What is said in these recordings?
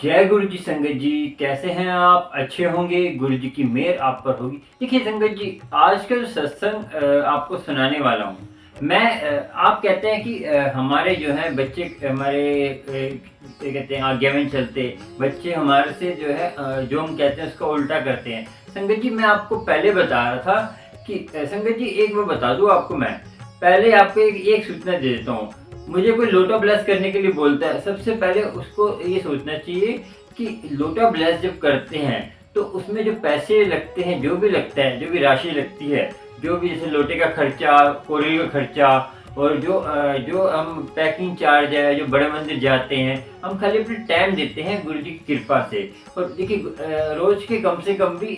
जय गुरु जी संगत जी। कैसे हैं आप? अच्छे होंगे, गुरु जी की मेहर आप पर होगी। देखिए संगत जी, आज का जो सत्संग आपको सुनाने वाला हूँ मैं। आप कहते हैं कि हमारे जो है बच्चे हमारे क्या कहते हैं आज्ञा में चलते बच्चे हमारे से जो है जो हम कहते हैं उसका उल्टा करते हैं। संगत जी, मैं आपको पहले बता रहा था कि संगत जी एक मैं बता दूं आपको। मैं पहले आपको एक सूचना दे देता हूँ। मुझे कोई लोटा ब्लेस करने के लिए बोलता है, सबसे पहले उसको ये सोचना चाहिए कि लोटा ब्लेस जब करते हैं तो उसमें जो पैसे लगते हैं, जो भी लगता है, जो भी राशि लगती है, जो भी जैसे लोटे का खर्चा, कोरियल का खर्चा और जो हम पैकिंग चार्ज है, जो बड़े मंदिर जाते हैं, हम खाली अपने टाइम देते हैं गुरु जी की कृपा से। और देखिए रोज के कम से कम भी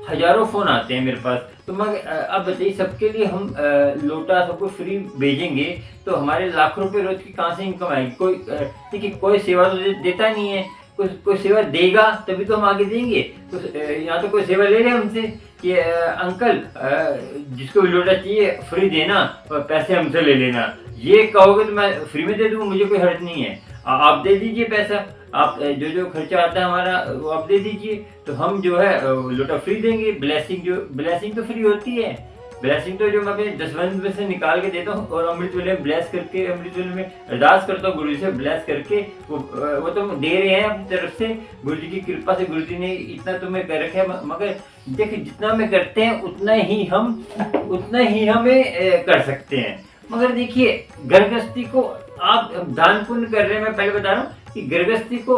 हजारों फोन आते हैं मेरे पास। तो मैं अब बताइए, सबके लिए हम लोटा सबको फ्री भेजेंगे तो हमारे लाखों रुपए रोज की कहाँ से इनकम आएगी? कोई देखिए कोई सेवा तो देता नहीं है। कोई सेवा देगा तभी तो हम आगे देंगे। तो या तो कोई सेवा ले ले हमसे कि अंकल जिसको भी लोटा चाहिए फ्री देना और पैसे हमसे ले लेना। ये कहोगे तो मैं फ्री में दे दूँ, मुझे कोई हर्ज नहीं है। आप दे दीजिए पैसा। आप जो खर्चा आता है हमारा वो आप दे दीजिए, तो हम जो है लोटा फ्री देंगे। ब्लेसिंग तो फ्री होती है। ब्लेसिंग तो जो मैं अपने दसवंध में से निकाल के देता हूँ और अमृत वेले में ब्लेस करके, अमृत वेले में अरदास करता हूँ गुरु जी से ब्लेस करके। वो तो दे रहे हैं अपनी तरफ से, गुरु जी की कृपा से। गुरु जी ने इतना तुम्हें कर रखा है, मगर देखिए जितना में करते हैं उतना ही हमें कर सकते हैं। मगर देखिए गृहस्थी को आप दान पुण्य कर रहे हैं, मैं पहले बता रहा हूँ कि गृहस्थी को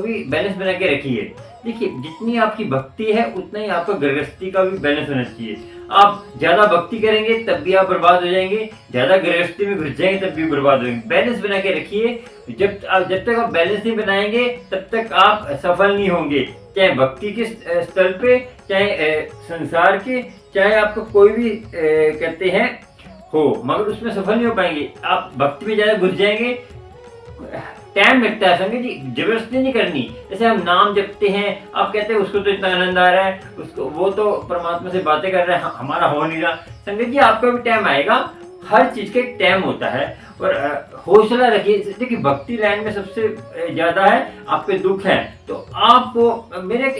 भी बैलेंस बना के रखिए। देखिए जितनी आपकी भक्ति है उतना ही आपका गृहस्थी का भी बैलेंस होना चाहिए। आप ज्यादा भक्ति करेंगे तब भी आप बर्बाद हो जाएंगे, ज्यादा गृहस्थी में घुस जाएंगे तब भी बर्बाद हो जाएंगे। बैलेंस बना के रखिए। जब तक आप बैलेंस नहीं बनाएंगे तब तक आप सफल नहीं होंगे, चाहे भक्ति के स्तर पे, चाहे संसार के, चाहे आपको कोई भी कहते हैं हो, मगर उसमें सफल नहीं हो पाएंगे। आप भक्ति में ज्यादा घुस जाएंगे, टाइम लगता है संगत जी, जबरदस्ती नहीं करनी। जैसे हम नाम जपते हैं, आप कहते हैं उसको तो इतना आनंद आ रहा है, उसको वो तो परमात्मा से बातें कर रहा है, हमारा हो नहीं रहा। संगत जी आपका भी टाइम आएगा, हर चीज का एक टाइम होता है। और हौसला रखिए। देखिए भक्ति लाइन में सबसे ज्यादा है आपके दुख है, तो आपको मेरे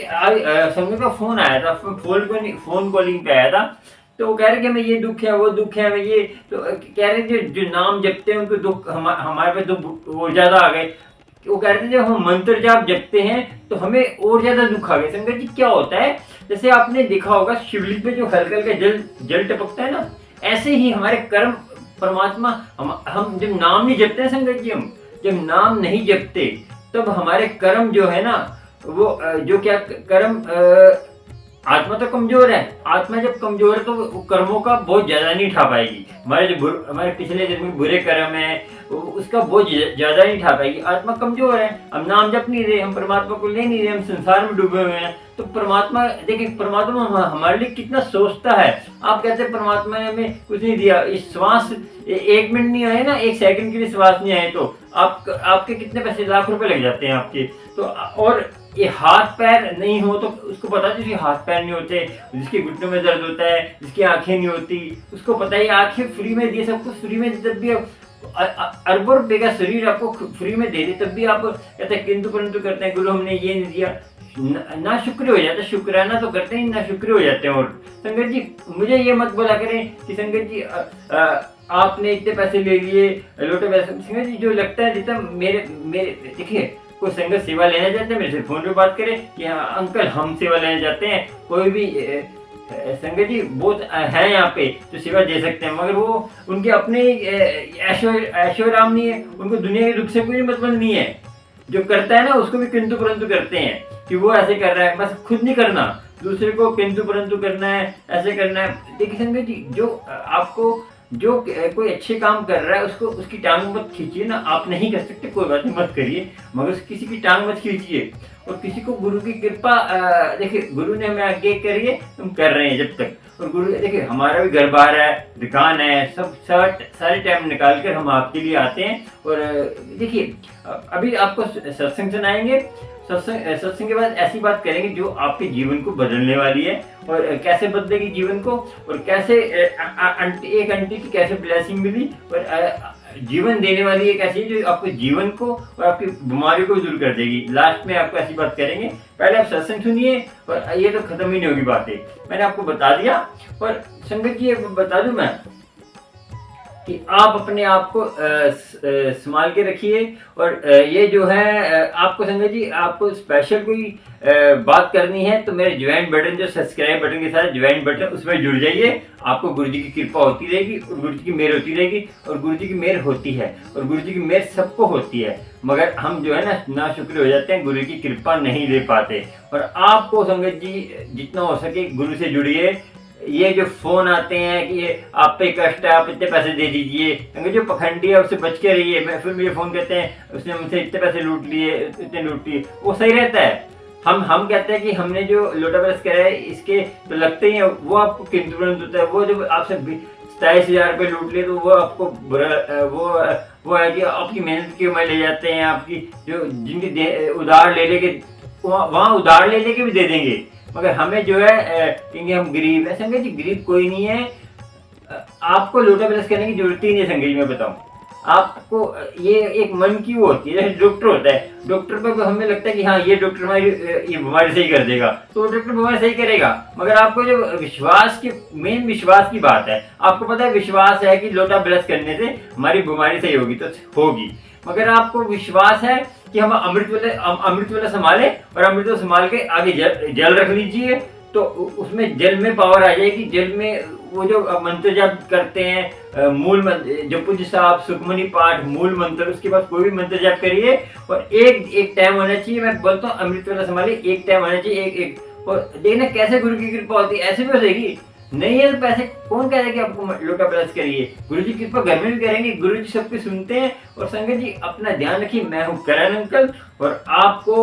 संगत का फोन आया था, फोन कॉलिंग पे आया था। तो वो कह रहे कि मैं ये दुख है, वो दुख है, मैं ये, तो कह रहे जो नाम जपते हैं उनको दुख, हमारे पे दुख और ज्यादा आ गए। वो कह रहे थे जब हम मंत्र जाप जपते हैं तो हमें और ज्यादा दुख आ गए। संगत जी क्या होता है, जैसे आपने देखा होगा शिवलिंग पे जो हल्का हल्का जल टपकता है ना, ऐसे ही हमारे कर्म परमात्मा, हम जब नाम नहीं जपते हैं संगत जी, हम जब नाम नहीं जपते तब हमारे कर्म जो है ना, वो जो क्या कर्म, आत्मा तो कमजोर है। आत्मा जब कमजोर है तो वो कर्मों का बोझ ज्यादा नहीं उठा पाएगी। हमारे पिछले जन्म में बुरे कर्म है, उसका बोझ ज्यादा नहीं उठा पाएगी। आत्मा कमजोर है, हम नाम जप नहीं रहे, हम परमात्मा को ले नहीं रहे, हम संसार में डूबे हुए हैं। तो परमात्मा, देखिए परमात्मा हमारे लिए कितना सोचता है। आप कहते हैं परमात्मा ने हमें कुछ नहीं दिया, इस श्वास एक मिनट नहीं आए ना, एक सेकंड के लिए श्वास नहीं आए तो आपके कितने पैसे, लाख रुपए लग जाते हैं आपके। तो और ये हाथ पैर नहीं हो तो उसको पता है, जिसके हाथ पैर नहीं होते, जिसके घुटनों में दर्द होता है, जिसकी आंखें नहीं होती, उसको पता है आंखें फ्री में दिए, सब कुछ फ्री में दे, तब भी अरबों रुपए का शरीर आपको फ्री में दे दे तब भी आप कहते हैं किंतु परंतु करते हैं, गुरु हमने ये नहीं दिया। ना शुक्र हो जाता, शुक्राना तो करते हैं, ना शुक्र हो जाते हैं। और संगत जी मुझे ये मत बोला करें कि संगत जी आपने इतने पैसे ले लिए लोटे पैसे। संगत जी जो लगता है जितना मेरे देखिए, कोई संगत सेवा लेना चाहते हैं मेरे से फोन पे बात करें कि हाँ अंकल हम सेवा लेना चाहते हैं। कोई भी संगत जी बहुत है यहाँ पे जो सेवा दे सकते हैं, मगर वो उनके अपने ऐशोराम नहीं है, उनको दुनिया के दुख से कोई मतलब नहीं है। जो करता है ना उसको भी किंतु परंतु करते हैं कि वो ऐसे कर रहा है, बस खुद नहीं करना, दूसरे को किंतु परंतु करना है, ऐसे करना है। देखिए संगत जी जो आपको जो कोई अच्छे काम कर रहा है उसको उसकी टांग मत खींचिए ना। आप नहीं कर सकते कोई बात नहीं, मत करिए, मगर किसी की टांग मत खींचिए। और किसी को गुरु की कृपा, देखिए गुरु ने हमें आगे करिए, तुम कर रहे हैं जब तक। और गुरु देखिए हमारा भी घर बार है, दुकान है, सब सारे टाइम निकाल कर हम आपके लिए आते हैं। और देखिए अभी आपको सत्संग सुनाएंगे, सत्संग के बाद ऐसी बात करेंगे जो आपके जीवन को बदलने वाली है। और कैसे बदलेगी जीवन को, और कैसे एक आंटी की कैसे ब्लेसिंग मिली, और जीवन देने वाली एक ऐसी जो आपके जीवन को और आपकी बीमारी को दूर कर देगी। लास्ट में आपको ऐसी बात करेंगे, पहले आप सत्संग सुनिए और ये तो खत्म ही नहीं होगी बातें, मैंने आपको बता दिया। और संगत जी बता दूं मैं कि आप अपने आप को संभाल के रखिए। और ये जो है आपको संगत जी आपको स्पेशल कोई बात करनी है तो मेरे ज्वाइन बटन, जो सब्सक्राइब बटन के साथ ज्वाइन बटन, उसमें जुड़ जाइए। आपको गुरु जी की कृपा होती रहेगी और गुरु जी की मेहर होती रहेगी। और गुरु जी की मेहर होती है और गुरु जी की मेहर सबको होती है, मगर हम जो है ना शुक्र हो जाते हैं, गुरु की कृपा नहीं ले पाते। और आपको संगत जी जितना हो सके गुरु से जुड़िए। ये जो फोन आते हैं कि ये आप पे कष्ट है, आप इतने पैसे दे दीजिए, अगर जो पखंडी है उससे बच के रहिए। मैं फिर मुझे फोन कहते हैं उसने मुझसे इतने पैसे लूट लिए, इतने लूट लिए, वो सही रहता है। हम कहते हैं कि हमने जो लोटा ब्रश करा है इसके तो लगते ही है, वो आपको किंतु परंतु होता है। वो जब आपसे 27,000 रुपये लूट लिए तो वो आपको बुरा वो है कि आपकी मेहनत की कमाई ले जाते हैं। आपकी जो जिनकी उधार ले लेके वहाँ उधार ले लेके भी दे देंगे, मगर हमें जो है क्योंकि हम गरीब है। संगत जी गरीब कोई नहीं है, आपको लोटा ब्रश करने की जरूरत ही नहीं है। संगत जी मैं बताऊं आपको, ये एक मन की वो होती है, जैसे डॉक्टर होता है, डॉक्टर पे हमें लगता है कि हाँ ये डॉक्टर हमारी ये बीमारी सही कर देगा, तो डॉक्टर बीमारी सही करेगा। मगर आपको जो विश्वास की, मेन विश्वास की बात है, आपको पता है विश्वास है कि लोटा ब्रश करने से हमारी बीमारी सही होगी तो होगी, मगर आपको विश्वास है कि हम अमृत वाला संभाले और अमृत को संभाल के आगे जल रख लीजिए, तो उसमें जल में पावर आ जाएगी। जल में वो जो मंत्र जाप करते हैं, मूल मंत्र, जपुजी साहब, सुखमनी पाठ, मूल मंत्र, उसके बाद कोई भी मंत्र जाप करिए। और एक टाइम होना चाहिए, मैं बोलता हूँ अमृत वाला संभाले, एक टाइम होना चाहिए, एक और देखना कैसे गुरु की कृपा होती है, ऐसे भी हो जाएगी। नहीं है तो पैसे कौन कह रहा है कि आपको लोटा ब्रश करिए, गुरु जी कृपा घर में भी करेंगे, गुरु जी सबके सुनते हैं। और संगत जी अपना ध्यान रखिए, मैं हूँ करण अंकल और आपको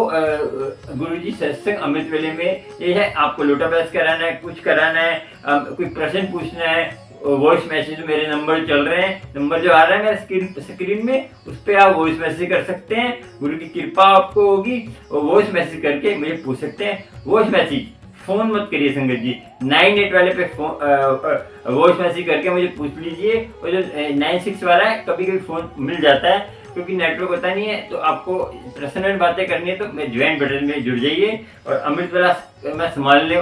गुरु जी सत्संग अमृत वेले में ये है, आपको लोटा ब्रश कराना है, कुछ कराना है, कोई प्रश्न पूछना है, वॉइस मैसेज मेरे नंबर चल रहे हैं, नंबर जो आ रहा है मेरे स्क्रीन में, उस पर आप वॉइस मैसेज कर सकते हैं। गुरु की कृपा आपको होगी और वॉइस मैसेज करके मुझे पूछ सकते हैं। वॉइस मैसेज, फोन मत करिए संगत जी, 98 वाले पे फोन वॉइस मैसेज करके मुझे पूछ लीजिए। और जो 96 वाला है कभी कभी फोन मिल जाता है क्योंकि नेटवर्क होता नहीं है, तो आपको पर्सनल बातें करनी है तो मैं ज्वाइन बटन में जुड़ जाइए। और अमृत वाला मैं संभालने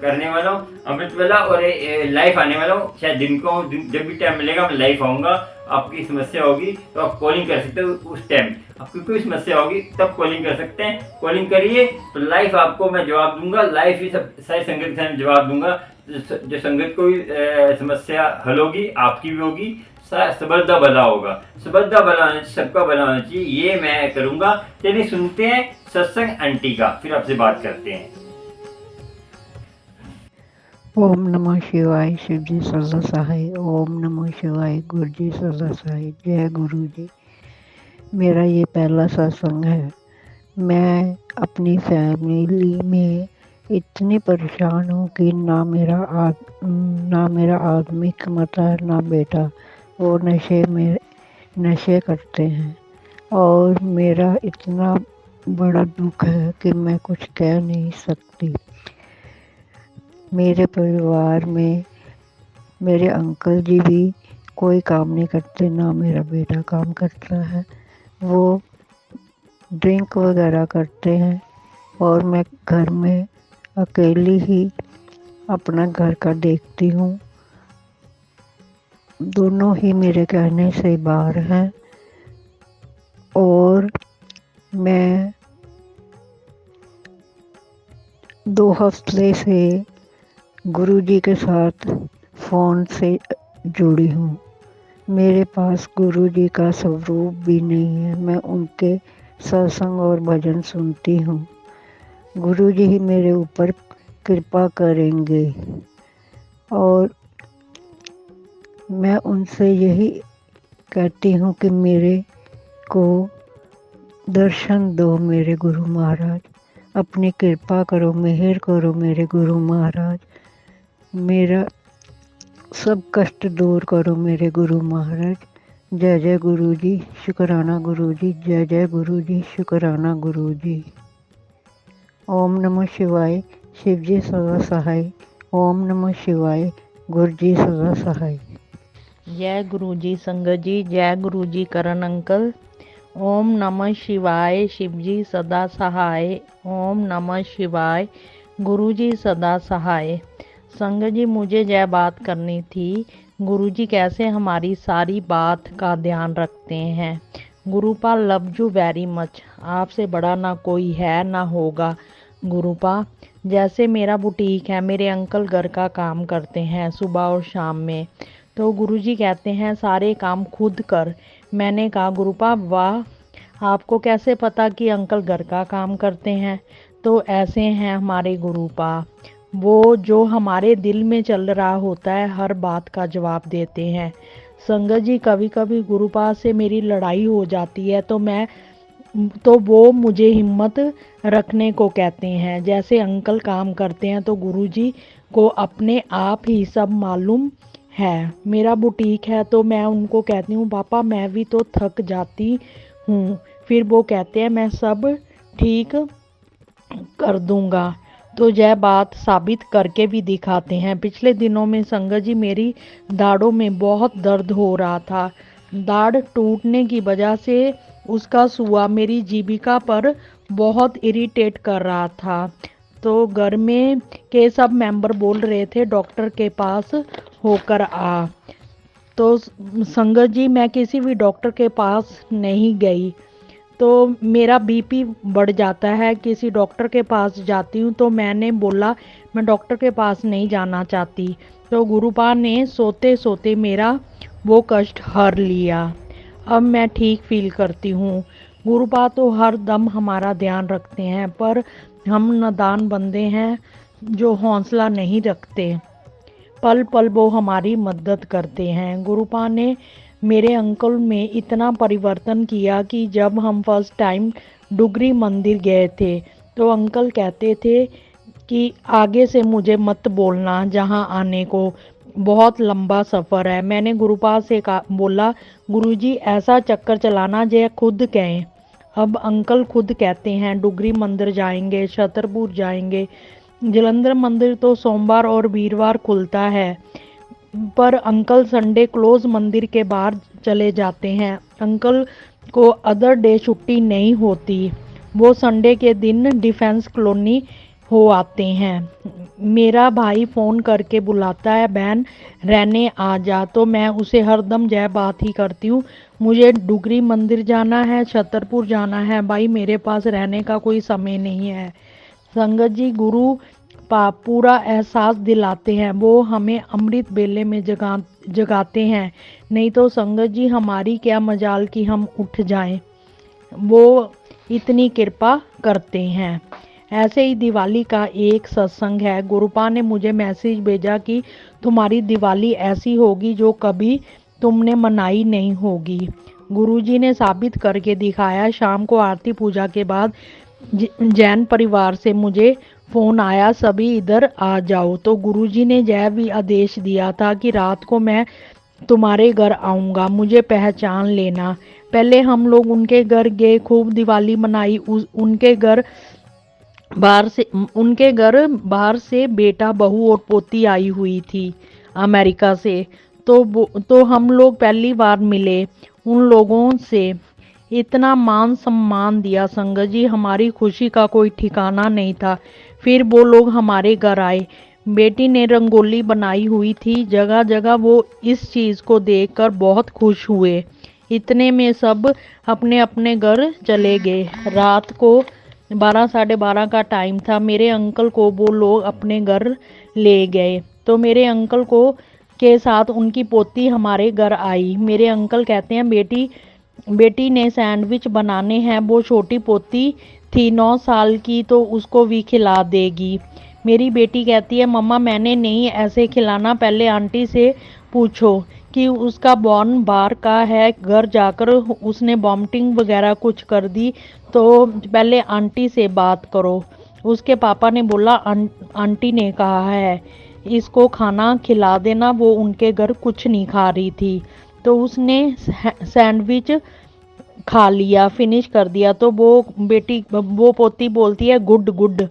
करने वाला हूँ, अमृत वाला, और लाइव आने वाला हूँ, शायद दिन को जब भी टाइम मिलेगा मैं लाइव आऊँगा। आपकी समस्या होगी तो आप कॉलिंग कर सकते हो, उस टाइम आपकी कोई समस्या होगी तब कॉलिंग कर सकते हैं, कॉलिंग करिए तो लाइव आपको मैं जवाब दूंगा, लाइव ही सब सारी संगत के साथ जवाब दूंगा। जो संगत को भी समस्या हल होगी, आपकी भी होगी, सबदा भला होगा, सबदा भला होना चाहिए, सबका भला होना चाहिए, ये मैं करूंगा। चलिए सुनते हैं सत्संग आंटी का, फिर आपसे बात करते हैं। ओम नमः शिवाय, शिव जी सदा सहाय। ओम नमः शिवाय, गुरु जी सदा सहाय। जय गुरु जी। मेरा ये पहला सत्संग है। मैं अपनी फैमिली में इतनी परेशान हूँ कि ना मेरा आदमी कमाता है, ना बेटा, वो नशे करते हैं। और मेरा इतना बड़ा दुख है कि मैं कुछ कह नहीं सकती। मेरे परिवार में मेरे अंकल जी भी कोई काम नहीं करते, ना मेरा बेटा काम करता है, वो ड्रिंक वगैरह करते हैं। और मैं घर में अकेली ही अपना घर का देखती हूँ। दोनों ही मेरे कहने से बाहर हैं। और मैं 2 हफ्ते से गुरु जी के साथ फ़ोन से जुड़ी हूँ। मेरे पास गुरु जी का स्वरूप भी नहीं है, मैं उनके सत्संग और भजन सुनती हूँ। गुरु जी ही मेरे ऊपर कृपा करेंगे। और मैं उनसे यही कहती हूँ कि मेरे को दर्शन दो मेरे गुरु महाराज, अपनी कृपा करो, मेहर करो मेरे गुरु महाराज, मेरा सब कष्ट दूर करो मेरे गुरु महाराज। जय जय गुरु जी, शुक्राना गुरु जी, जय जय गुरु जी, शुक्राना गुरु जी। ओम नमः शिवाय, शिव जी सदा सहाय। ओम नमः शिवाय, गुरु जी सदा सहाय। जय गुरु जी संगत जी, जय गुरु जी करण अंकल। ओम नमः शिवाय, शिव जी सदा सहाय। ओम नमः शिवाय, गुरु जी सदा सहाय। संगत जी मुझे जय बात करनी थी। गुरु जी कैसे हमारी सारी बात का ध्यान रखते हैं। Gurupal love you very much. आपसे बड़ा ना कोई है ना होगा। गुरुपा जैसे मेरा बुटीक है, मेरे अंकल घर का काम करते हैं सुबह और शाम में, तो गुरुजी कहते हैं सारे काम खुद कर। मैंने कहा गुरुपा वाह, आपको कैसे पता कि अंकल घर का काम करते हैं। तो ऐसे हैं हमारे गुरुपा, वो जो हमारे दिल में चल रहा होता है हर बात का जवाब देते हैं। संगत जी कभी कभी गुरुपा से मेरी लड़ाई हो जाती है तो वो मुझे हिम्मत रखने को कहते हैं। जैसे अंकल काम करते हैं तो गुरुजी को अपने आप ही सब मालूम है। मेरा बुटीक है तो मैं उनको कहती हूँ पापा मैं भी तो थक जाती हूँ। फिर वो कहते हैं मैं सब ठीक कर दूंगा। तो यह बात साबित करके भी दिखाते हैं। पिछले दिनों में संगत जी मेरी दाढ़ों में बहुत दर्द हो रहा था। दाढ़ टूटने की वजह से उसका सुआ मेरी जीविका पर बहुत इरिटेट कर रहा था। तो घर में के सब मेंबर बोल रहे थे डॉक्टर के पास होकर आ। तो संगत जी मैं किसी भी डॉक्टर के पास नहीं गई, तो मेरा बीपी बढ़ जाता है। किसी डॉक्टर के पास जाती हूँ तो मैंने बोला मैं डॉक्टर के पास नहीं जाना चाहती। तो गुरुपा ने सोते सोते मेरा वो कष्ट हर लिया। अब मैं ठीक फील करती हूँ। गुरुपा तो हर दम हमारा ध्यान रखते हैं, पर हम नादान बंदे हैं जो हौसला नहीं रखते। पल पल वो हमारी मदद करते हैं। गुरुपा ने मेरे अंकल में इतना परिवर्तन किया कि जब हम फर्स्ट टाइम डुगरी मंदिर गए थे तो अंकल कहते थे कि आगे से मुझे मत बोलना, जहाँ आने को बहुत लंबा सफ़र है। मैंने गुरुपा से बोला गुरुजी ऐसा चक्कर चलाना जे खुद कहें। अब अंकल खुद कहते हैं डुगरी मंदिर जाएंगे, छतरपुर जाएंगे। जलंधर मंदिर तो सोमवार और वीरवार खुलता है, पर अंकल संडे क्लोज मंदिर के बाहर चले जाते हैं। अंकल को अदर डे छुट्टी नहीं होती। वो संडे के दिन डिफेंस कॉलोनी हो आते हैं। मेरा भाई फ़ोन करके बुलाता है बहन रहने आ जा, तो मैं उसे हरदम जय बात ही करती हूँ। मुझे डुगरी मंदिर जाना है, छतरपुर जाना है भाई, मेरे पास रहने का कोई समय नहीं है। संगत जी गुरु पूरा एहसास दिलाते हैं। वो हमें अमृत बेले में जगाते हैं। नहीं तो संगत जी हमारी क्या मजाल कि हम उठ जाएं। वो इतनी कृपा करते हैं। ऐसे ही दिवाली का एक सत्संग है। गुरुपा ने मुझे मैसेज भेजा कि तुम्हारी दिवाली ऐसी होगी जो कभी तुमने मनाई नहीं होगी। गुरुजी ने साबित करके दिखाया। शाम को आरती पूजा के बाद जैन परिवार से मुझे फ़ोन आया सभी इधर आ जाओ। तो गुरुजी ने यह भी आदेश दिया था कि रात को मैं तुम्हारे घर आऊँगा, मुझे पहचान लेना। पहले हम लोग उनके घर गए, खूब दिवाली मनाई। उनके घर बाहर से बेटा बहू और पोती आई हुई थी अमेरिका से। तो हम लोग पहली बार मिले। उन लोगों से इतना मान सम्मान दिया संगत जी, हमारी खुशी का कोई ठिकाना नहीं था। फिर वो लोग हमारे घर आए। बेटी ने रंगोली बनाई हुई थी। जगह जगह वो इस चीज़ को देखकर बहुत खुश हुए। इतने में सब अपने अपने घर चले गए। रात को 12 साढ़े 12 का टाइम था। मेरे अंकल को वो लोग अपने घर ले गए। तो मेरे अंकल को के साथ उनकी पोती हमारे घर आई। मेरे अंकल कहते हैं बेटी ने सैंडविच बनाने हैं। वो छोटी पोती थी 9 साल की, तो उसको भी खिला देगी। मेरी बेटी कहती है मम्मा मैंने नहीं ऐसे खिलाना, पहले आंटी से पूछो कि उसका बॉर्न बाहर का है, घर जाकर उसने वॉमिटिंग वगैरह कुछ कर दी, तो पहले आंटी से बात करो। उसके पापा ने बोला आंटी ने कहा है इसको खाना खिला देना। वो उनके घर कुछ नहीं खा रही थी, तो उसने सैंडविच खा लिया, फिनिश कर दिया। तो वो पोती बोलती है गुड गुड।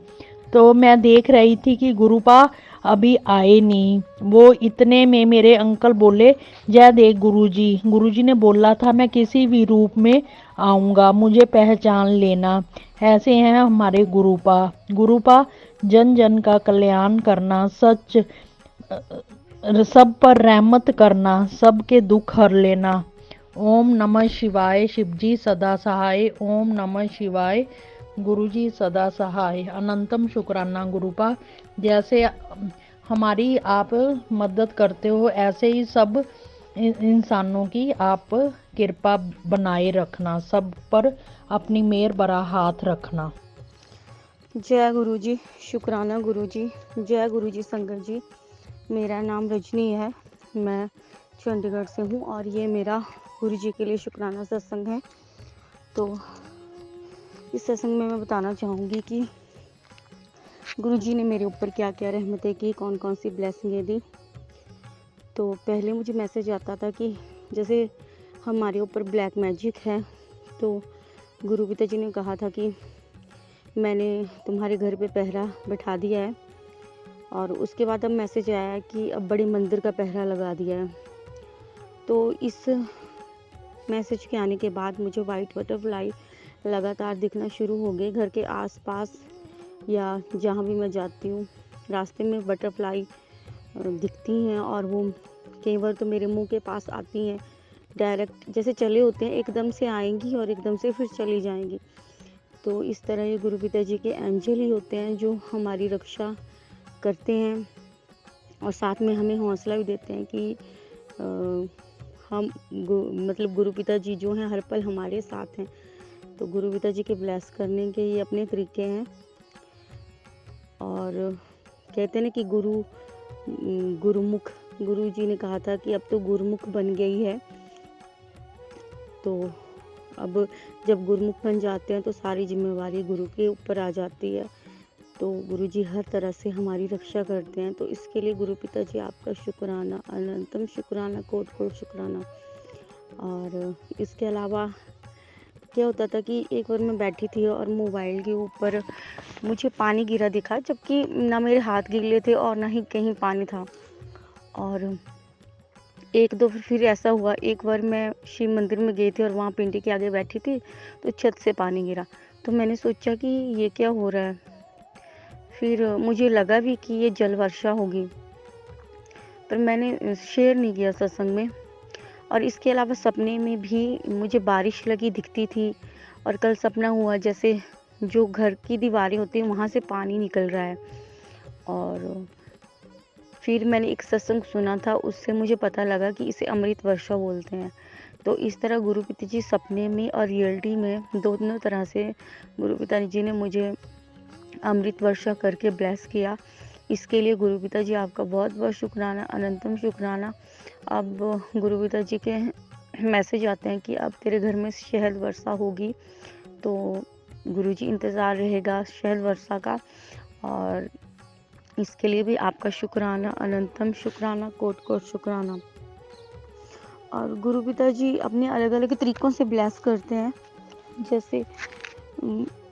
तो मैं देख रही थी कि गुरुपा अभी आए नहीं। वो इतने में मेरे अंकल बोले, जय देख गुरुजी, गुरुजी ने बोला था मैं किसी भी रूप में आऊँगा, मुझे पहचान लेना। ऐसे हैं हमारे गुरुपा। गुरुपा जन जन का कल्याण करना, सच सब पर रहमत करना, सबके दुख हर लेना। ओम नमः शिवाय, शिवजी सदा सहाय। ओम नमः शिवाय, गुरुजी सदा सहाय। अनंतम शुक्राना गुरुपा। जैसे हमारी आप मदद करते हो, ऐसे ही सब इंसानों की आप कृपा बनाए रखना, सब पर अपनी मेहर भरा हाथ रखना। जय गुरु जी, शुक्राना गुरु जी, जय गुरु जी संगत जी। मेरा नाम रजनी है, मैं चंडीगढ़ से हूँ और ये मेरा गुरु जी के लिए शुक्राना सत्संग है। तो इस सत्संग में मैं बताना चाहूँगी कि गुरु जी ने मेरे ऊपर क्या क्या रहमतें की, कौन कौन सी ब्लेसिंगें दी। तो पहले मुझे मैसेज आता था कि जैसे हमारे ऊपर ब्लैक मैजिक है, तो गुरु पिता जी ने कहा था कि मैंने तुम्हारे घर पे पहरा बैठा दिया है। और उसके बाद अब मैसेज आया कि अब बड़े मंदिर का पहरा लगा दिया है। तो इस मैसेज के आने के बाद मुझे वाइट बटरफ्लाई लगातार दिखना शुरू हो गए। घर के आसपास या जहाँ भी मैं जाती हूँ, रास्ते में बटरफ्लाई दिखती हैं और वो कई बार तो मेरे मुंह के पास आती हैं। डायरेक्ट जैसे चले होते हैं, एकदम से आएंगी और एकदम से फिर चली जाएंगी। तो इस तरह ये गुरु पिता जी के एंजल ही होते हैं जो हमारी रक्षा करते हैं और साथ में हमें हौसला भी देते हैं कि हम मतलब गुरु पिता जी जो हैं हर पल हमारे साथ हैं। तो गुरु पिता जी के ब्लेस करने के ये अपने तरीके हैं। और कहते हैं ना कि गुरुमुख, गुरु जी ने कहा था कि अब तो गुरुमुख बन गई है। तो अब जब गुरुमुख बन जाते हैं तो सारी जिम्मेवारी गुरु के ऊपर आ जाती है। तो गुरु जी हर तरह से हमारी रक्षा करते हैं। तो इसके लिए गुरु पिता जी आपका शुक्राना, अनंतम शुक्राना, कोट कोट शुक्राना। और इसके अलावा क्या होता था कि एक बार मैं बैठी थी और मोबाइल के ऊपर मुझे पानी गिरा दिखा, जबकि ना मेरे हाथ गीले थे और ना ही कहीं पानी था। और एक दो फिर ऐसा हुआ, एक बार मैं शिव मंदिर में गई थी और वहाँ पिंडी के आगे बैठी थी तो छत से पानी गिरा। तो मैंने सोचा कि ये क्या हो रहा है। फिर मुझे लगा भी कि ये जल वर्षा होगी, पर मैंने शेयर नहीं किया सत्संग में। और इसके अलावा सपने में भी मुझे बारिश लगी दिखती थी। और कल सपना हुआ जैसे जो घर की दीवारें होती हैं वहाँ से पानी निकल रहा है। और फिर मैंने एक सत्संग सुना था, उससे मुझे पता लगा कि इसे अमृत वर्षा बोलते हैं। तो इस तरह गुरु पिता जी सपने में और रियलिटी में दोनों तरह से गुरु पिता जी ने मुझे अमृत वर्षा करके ब्लेस किया। इसके लिए गुरु पिता जी आपका बहुत बहुत शुक्राना, अनंतम शुक्राना। अब गुरु पिता जी के मैसेज आते हैं कि अब तेरे घर में शहद वर्षा होगी। तो गुरु जी इंतज़ार रहेगा शहद वर्षा का। और इसके लिए भी आपका शुक्राना, अनंतम शुक्राना, कोट कोट शुक्राना। और गुरु पिता जी अपने अलग अलग तरीक़ों से ब्लेस करते हैं।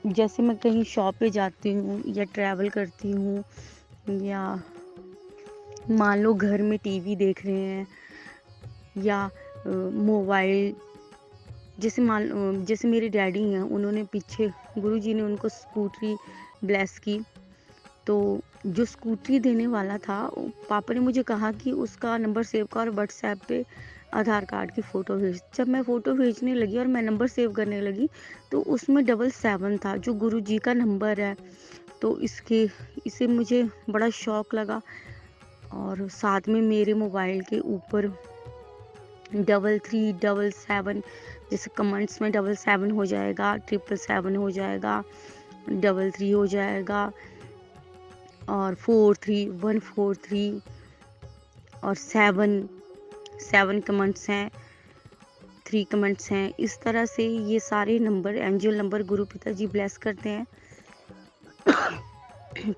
जैसे मैं कहीं शॉप पे जाती हूँ या ट्रैवल करती हूँ, या मान लो घर में टीवी देख रहे हैं या मोबाइल, जैसे मेरे डैडी हैं, उन्होंने पीछे गुरुजी ने उनको स्कूटरी ब्लेस की। तो जो स्कूटरी देने वाला था, पापा ने मुझे कहा कि उसका नंबर सेव कर और व्हाट्सएप पे आधार कार्ड की फ़ोटो भेज। जब मैं फ़ोटो भेजने लगी और मैं नंबर सेव करने लगी तो उसमें 77 था, जो गुरुजी का नंबर है। तो इसे मुझे बड़ा शौक लगा। और साथ में मेरे मोबाइल के ऊपर 3377, जैसे कमेंट्स में 77 हो जाएगा, 777 हो जाएगा, 33 हो जाएगा, और 43143 और 7 कमेंट्स हैं, 3 कमेंट्स हैं। इस तरह से ये सारे नंबर, एंजल नंबर, गुरु पिता जी ब्लेस करते हैं।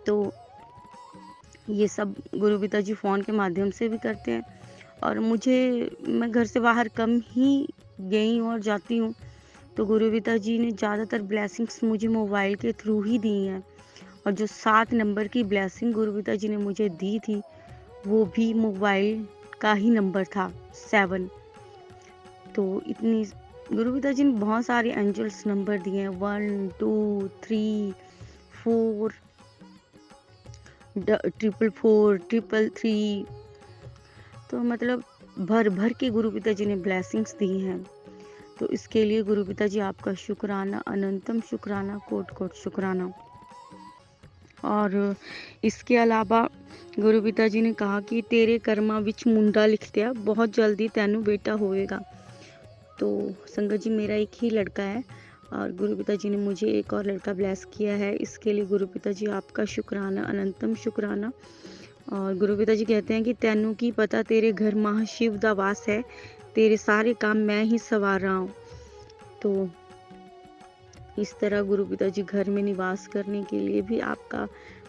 तो ये सब गुरु पिता जी फ़ोन के माध्यम से भी करते हैं। और मैं घर से बाहर कम ही गई हूँ और जाती हूँ, तो गुरु पिता जी ने ज़्यादातर ब्लेसिंग्स मुझे मोबाइल के थ्रू ही दी हैं। और जो 7 नंबर की ब्लेसिंग गुरु पिताजी ने मुझे दी थी, वो भी मोबाइल का ही नंबर था 7। तो इतनी गुरु पिताजी ने बहुत सारे एंजल्स नंबर दिए हैं, 1 2 3 4 444 333। तो मतलब भर भर के गुरु पिताजी ने ब्लेसिंग्स दी हैं। तो इसके लिए गुरु पिताजी आपका शुक्राना, अनंतम शुक्राना, कोट कोट शुक्राना। और इसके अलावा गुरु पिताजी ने कहा कि तेरे कर्मा विच मुंडा लिख दिया, बहुत जल्दी तेनू बेटा होएगा। तो संगत जी, मेरा एक ही लड़का है और गुरु पिताजी ने मुझे एक और लड़का ब्लेस किया है। इसके लिए गुरु पिताजी आपका शुक्राना, अनंतम शुक्राना। और गुरु पिताजी कहते हैं कि तेनू की पता, तेरे घर महाशिव दा वास है, तेरे सारे काम मैं ही संवार रहा हूँ। तो इस तरह गुरु पिताजी घर में निवास करने के लिए भी आपका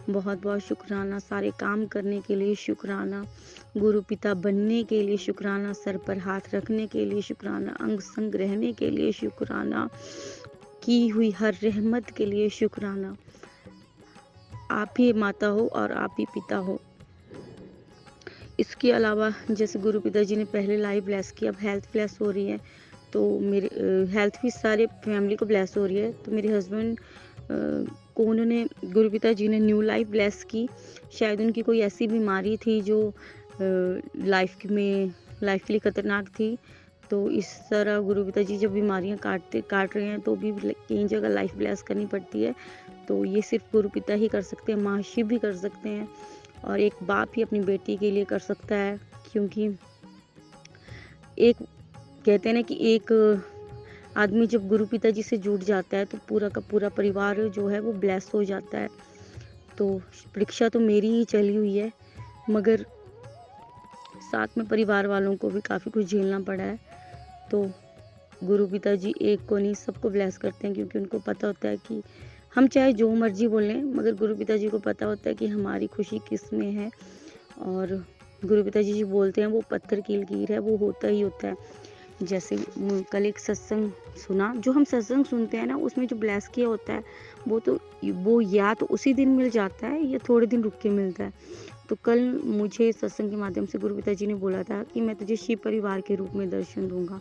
बहुत बहुत शुक्राना, सारे काम करने के लिए शुक्राना, गुरु पिता बनने के लिए शुक्राना, सर पर हाथ रखने के लिए शुक्राना, अंग संग रहने के लिए शुक्राना, की हुई हर रहमत के लिए शुक्राना। आप ही माता हो और आप ही पिता हो। इसके अलावा जैसे गुरु पिताजी ने पहले लाइफ ब्लेस की, अब हेल्थ ब्लेस हो रही है। तो मेरे हेल्थ भी सारे फैमिली को ब्लेस हो रही है। तो मेरे हस्बैंड को उन्होंने गुरु पिताजी ने न्यू लाइफ ब्लेस की। शायद उनकी कोई ऐसी बीमारी थी जो लाइफ के लिए खतरनाक थी। तो इस तरह गुरु पिताजी जब बीमारियां काट रहे हैं तो भी कई जगह लाइफ ब्लेस करनी पड़ती है। तो ये सिर्फ गुरु पिता ही कर सकते हैं, महाशिव भी कर सकते हैं और एक बाप ही अपनी बेटी के लिए कर सकता है। क्योंकि एक कहते हैं ना कि एक आदमी जब गुरु पिताजी से जुड़ जाता है तो पूरा का पूरा परिवार जो है वो ब्लेस हो जाता है। तो परीक्षा तो मेरी ही चली हुई है, मगर साथ में परिवार वालों को भी काफ़ी कुछ झेलना पड़ा है। तो गुरु पिताजी एक को नहीं, सबको ब्लेस करते हैं, क्योंकि उनको पता होता है कि हम चाहे जो मर्जी बोलें, मगर गुरु पिताजी को पता होता है कि हमारी खुशी किस में है। और गुरु पिताजी जो बोलते हैं वो पत्थर की लकीर है, वो होता ही होता है। जैसे कल एक सत्संग सुना, जो हम सत्संग सुनते हैं ना, उसमें जो ब्लेस किया होता है वो या तो उसी दिन मिल जाता है या थोड़े दिन रुक के मिलता है। तो कल मुझे सत्संग के माध्यम से गुरु पिताजी ने बोला था कि मैं तुझे शिव परिवार के रूप में दर्शन दूंगा।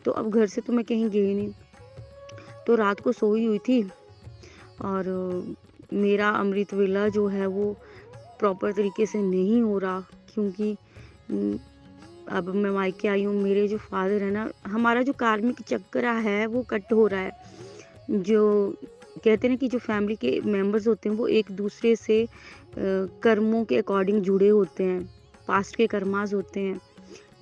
तो अब घर से तो मैं कहीं गई नहीं, तो रात को सोई हुई थी और मेरा अमृत वेला जो है वो प्रॉपर तरीके से नहीं हो रहा, क्योंकि अब मैं मायके आई हूँ। मेरे जो फादर है ना, हमारा जो कार्मिक चक्र है वो कट हो रहा है। जो कहते हैं ना कि जो फैमिली के मेंबर्स होते हैं वो एक दूसरे से कर्मों के अकॉर्डिंग जुड़े होते हैं, पास्ट के कर्मास होते हैं।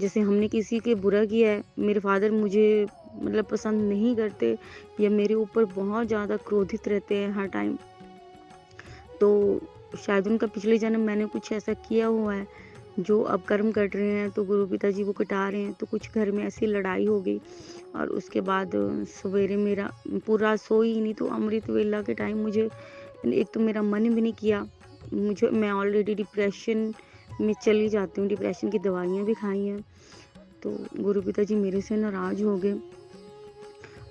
जैसे हमने किसी के बुरा किया है, मेरे फादर मुझे मतलब पसंद नहीं करते या मेरे ऊपर बहुत ज़्यादा क्रोधित रहते हैं हर टाइम। तो शायद उनका पिछले जन्म मैंने कुछ ऐसा किया हुआ है जो अब कर्म कट रहे हैं, तो गुरु पिताजी वो कटा रहे हैं। तो कुछ घर में ऐसी लड़ाई हो गई और उसके बाद सवेरे मेरा पूरा सोई ही नहीं। तो अमृत वेला के टाइम मुझे एक तो मेरा मन भी नहीं किया, मैं ऑलरेडी डिप्रेशन में चली जाती हूँ, डिप्रेशन की दवाइयाँ भी खाई हैं। तो गुरु पिताजी मेरे से नाराज़ हो गए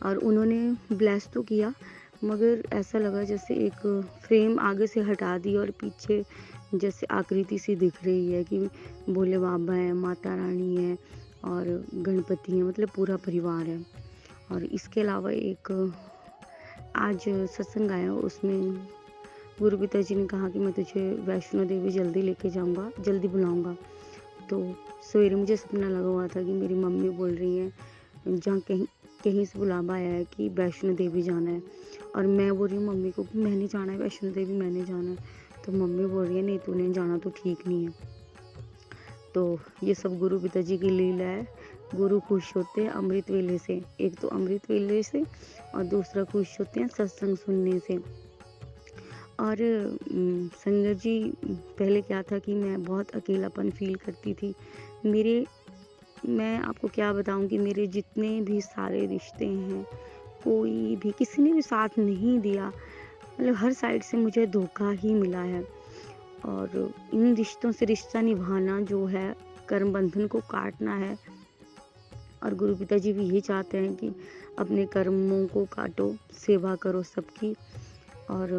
और उन्होंने ब्लेस तो किया, मगर ऐसा लगा जैसे एक फ्रेम आगे से हटा दी और पीछे जैसे आकृति सी दिख रही है कि भोले बाबा है, माता रानी है और गणपति है, मतलब पूरा परिवार है। और इसके अलावा एक आज सत्संग आया, उसमें गुरु पिताजी ने कहा कि मैं तुझे वैष्णो देवी जल्दी लेके जाऊंगा, जल्दी बुलाऊंगा। तो सवेरे मुझे सपना लगा हुआ था कि मेरी मम्मी बोल रही है जहाँ कहीं से बुलावा आया है कि वैष्णो देवी जाना है, और मैं बोल रही हूँ मम्मी को कि मैंने जाना है वैष्णो देवी, मैंने जाना है। तो मम्मी बोल रही है नहीं, तूने जाना तो ठीक नहीं है। तो ये सब गुरु पिताजी की लीला है। गुरु खुश होते हैं अमृत वेले से, एक तो अमृत वेले से और दूसरा खुश होते हैं सत्संग सुनने से। और संगत जी, पहले क्या था कि मैं बहुत अकेलापन फील करती थी। मैं आपको क्या बताऊं कि मेरे जितने भी सारे रिश्ते हैं, कोई भी किसी ने भी साथ नहीं दिया, मतलब हर साइड से मुझे धोखा ही मिला है। और इन रिश्तों से रिश्ता निभाना जो है, कर्म बंधन को काटना है। और गुरु पिताजी भी यही चाहते हैं कि अपने कर्मों को काटो, सेवा करो सबकी। और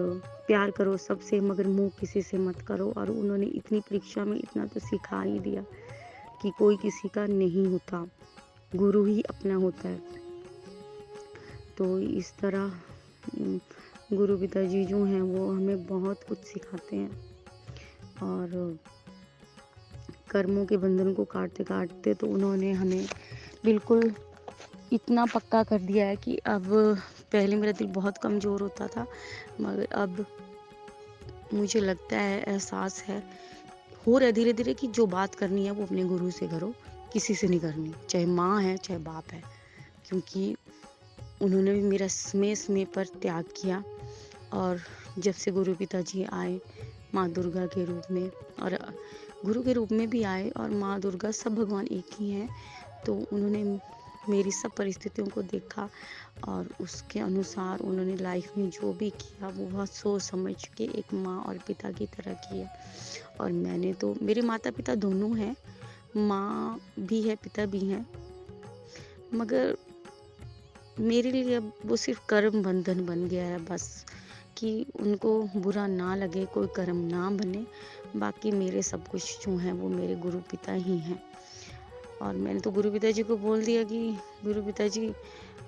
प्यार करो सबसे मगर मुँह किसी से मत करो। और उन्होंने इतनी परीक्षा में इतना तो सिखा ही दिया कि कोई किसी का नहीं होता, गुरु ही अपना होता है। तो इस तरह गुरु पिताजी जो हैं वो हमें बहुत कुछ सिखाते हैं। और कर्मों के बंधन को काटते काटते तो उन्होंने हमें बिल्कुल इतना पक्का कर दिया है कि अब, पहले मेरा दिल बहुत कमज़ोर होता था, मगर अब मुझे लगता है, एहसास है, हो रहा है धीरे धीरे कि जो बात करनी है वो अपने गुरु से करो, किसी से नहीं करनी, चाहे माँ है चाहे बाप है, क्योंकि उन्होंने भी मेरा समय समय पर त्याग किया। और जब से गुरु पिताजी आए माँ दुर्गा के रूप में, और गुरु के रूप में भी आए, और माँ दुर्गा सब भगवान एक ही हैं, तो उन्होंने मेरी सब परिस्थितियों को देखा और उसके अनुसार उन्होंने लाइफ में जो भी किया वो बहुत सोच समझ के एक माँ और पिता की तरह किया। और मैंने तो, मेरे माता पिता दोनों हैं, माँ भी है पिता भी हैं, मगर मेरे लिए अब वो सिर्फ कर्म बंधन बन गया है बस, कि उनको बुरा ना लगे, कोई कर्म ना बने। बाकी मेरे सब कुछ जो हैं वो मेरे गुरु पिता ही हैं। और मैंने तो गुरु पिताजी को बोल दिया कि गुरु पिताजी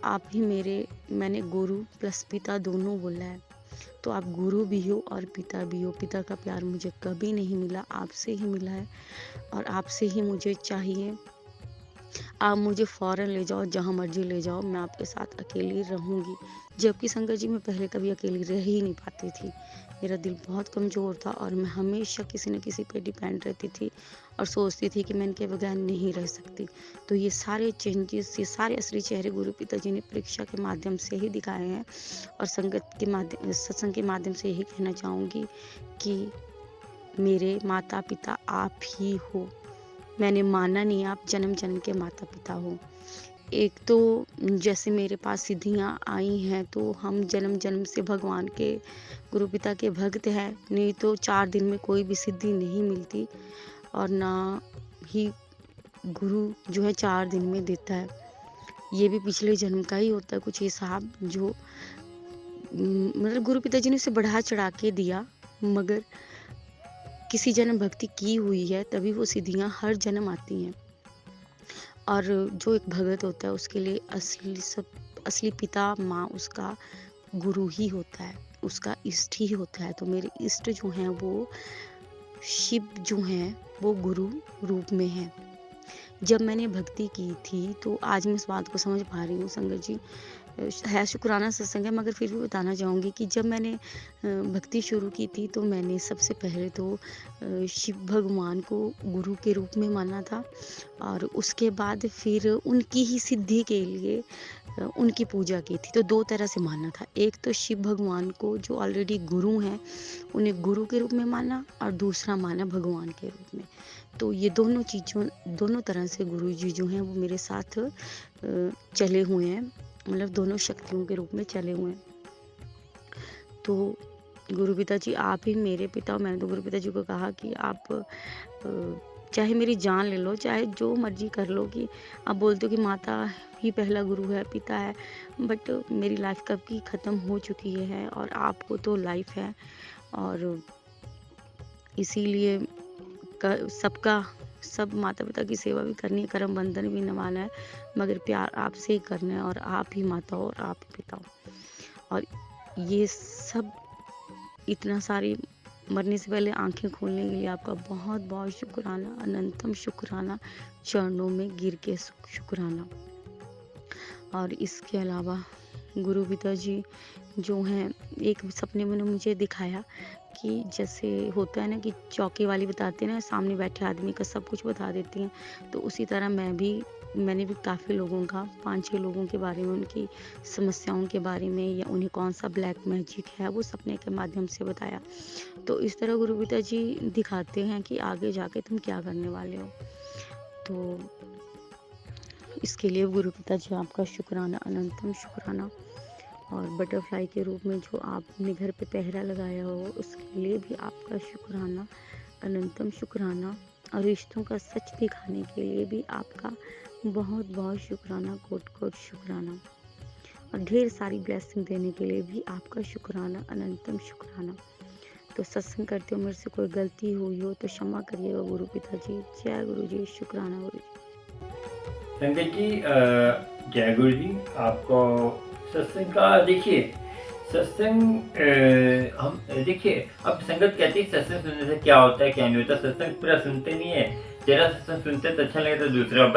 आप ही मेरे, मैंने गुरु प्लस पिता दोनों बोला है, तो आप गुरु भी हो और पिता भी हो। पिता का प्यार मुझे कभी नहीं मिला, आपसे ही मिला है और आपसे ही मुझे चाहिए। आप मुझे फ़ौरन ले जाओ, जहाँ मर्जी ले जाओ, मैं आपके साथ अकेली रहूँगी। जबकि संगत जी मैं पहले कभी अकेली रह ही नहीं पाती थी। मेरा दिल बहुत कमज़ोर था और मैं हमेशा किसी न किसी पे डिपेंड रहती थी और सोचती थी कि मैं इनके बगैर नहीं रह सकती। तो ये सारे चेंजेस, ये सारे असली चेहरे गुरु पिताजी ने परीक्षा के माध्यम से ही दिखाए हैं। और संगत के माध्यम, सत्संग के माध्यम से यही कहना चाहूँगी कि मेरे माता पिता आप ही हो। मैंने माना नहीं, आप जन्म जन्म के माता पिता हो। एक तो जैसे मेरे पास सिद्धियाँ आई हैं, तो हम जन्म जन्म से भगवान के, गुरु पिता के भक्त हैं, नहीं तो 4 दिन में कोई भी सिद्धि नहीं मिलती और ना ही गुरु जो है 4 दिन में देता है। ये भी पिछले जन्म का ही होता है कुछ हिसाब, जो मतलब गुरु पिताजी ने उसे बढ़ा चढ़ा के दिया, मगर किसी जन्म भक्ति की हुई है तभी वो सिद्धियाँ हर जन्म आती हैं। और जो एक भगत होता है उसके लिए असली पिता माँ उसका गुरु ही होता है, उसका इष्ट ही होता है। तो मेरे इष्ट जो हैं वो शिव जो हैं वो गुरु रूप में हैं। जब मैंने भक्ति की थी तो आज मैं इस बात को समझ पा रही हूँ संगत जी, है शुक्राना सत्संग है मगर फिर भी बताना चाहूँगी कि जब मैंने भक्ति शुरू की थी तो मैंने सबसे पहले तो शिव भगवान को गुरु के रूप में माना था और उसके बाद फिर उनकी ही सिद्धि के लिए उनकी पूजा की थी। तो 2 तरह से माना था, एक तो शिव भगवान को जो ऑलरेडी गुरु हैं उन्हें गुरु के रूप में माना और दूसरा माना भगवान के रूप में। तो ये दोनों चीज़ों, दोनों तरह से गुरु जी जो हैं वो मेरे साथ चले हुए हैं, मतलब दोनों शक्तियों के रूप में चले हुए हैं। तो गुरु पिताजी आप ही मेरे पिता, और मैंने तो गुरु पिताजी को कहा कि आप चाहे मेरी जान ले लो, चाहे जो मर्जी कर लो, कि आप बोलते हो कि माता ही पहला गुरु है, पिता है, बट मेरी लाइफ कब की ख़त्म हो चुकी है और आपको तो लाइफ है। और इसीलिए सब माता पिता की सेवा भी करनी है, कर्म बंधन भी निभाना है, मगर प्यार आपसे ही करना है और आप ही माता हो और आप ही पिता हो। और ये सब इतना सारी, मरने से पहले आंखें खोलने के लिए आपका बहुत बहुत शुक्राना, अनंतम शुक्राना, चरणों में गिर के शुक्राना। और इसके अलावा गुरु पिताजी जो हैं, एक सपने में मुझे दिखाया कि जैसे होता है ना कि चौकी वाली बताते हैं ना, सामने बैठे आदमी का सब कुछ बता देती हैं, तो उसी तरह मैंने भी काफ़ी लोगों का, 5-6 लोगों के बारे में, उनकी समस्याओं के बारे में या उन्हें कौन सा ब्लैक मैजिक है वो सपने के माध्यम से बताया। तो इस तरह गुरु पिताजी दिखाते हैं कि आगे जाके तुम क्या करने वाले हो। तो इसके लिए गुरु पिताजी आपका शुक्राना, अनंतम शुक्राना। और बटरफ्लाई के रूप में जो आपने घर पे पहरा लगाया हो उसके लिए भी आपका शुक्राना, अनंतम शुक्राना। और रिश्तों का सच दिखाने के लिए भी आपका बहुत बहुत शुक्राना, कोट कोट शुक्राना। और ढेर सारी ब्लेसिंग देने के लिए भी आपका शुक्राना, अनंतम शुक्राना। तो सत्संग करते हो मेरे से कोई गलती हुई हो तो क्षमा करिएगा गुरु पिताजी। जय गुरु जी, शुक्राना गुरु जी। संगत जी जय गुरु जी। आपको सत्संग का देखिए, सत्संग हम देखिए, अब संगत कहती है सत्संग सुनने से क्या होता है क्या नहीं होता। सत्संग पूरा सुनते नहीं है, जरा सत्संग सुनते तो अच्छा लगे तो दूसरा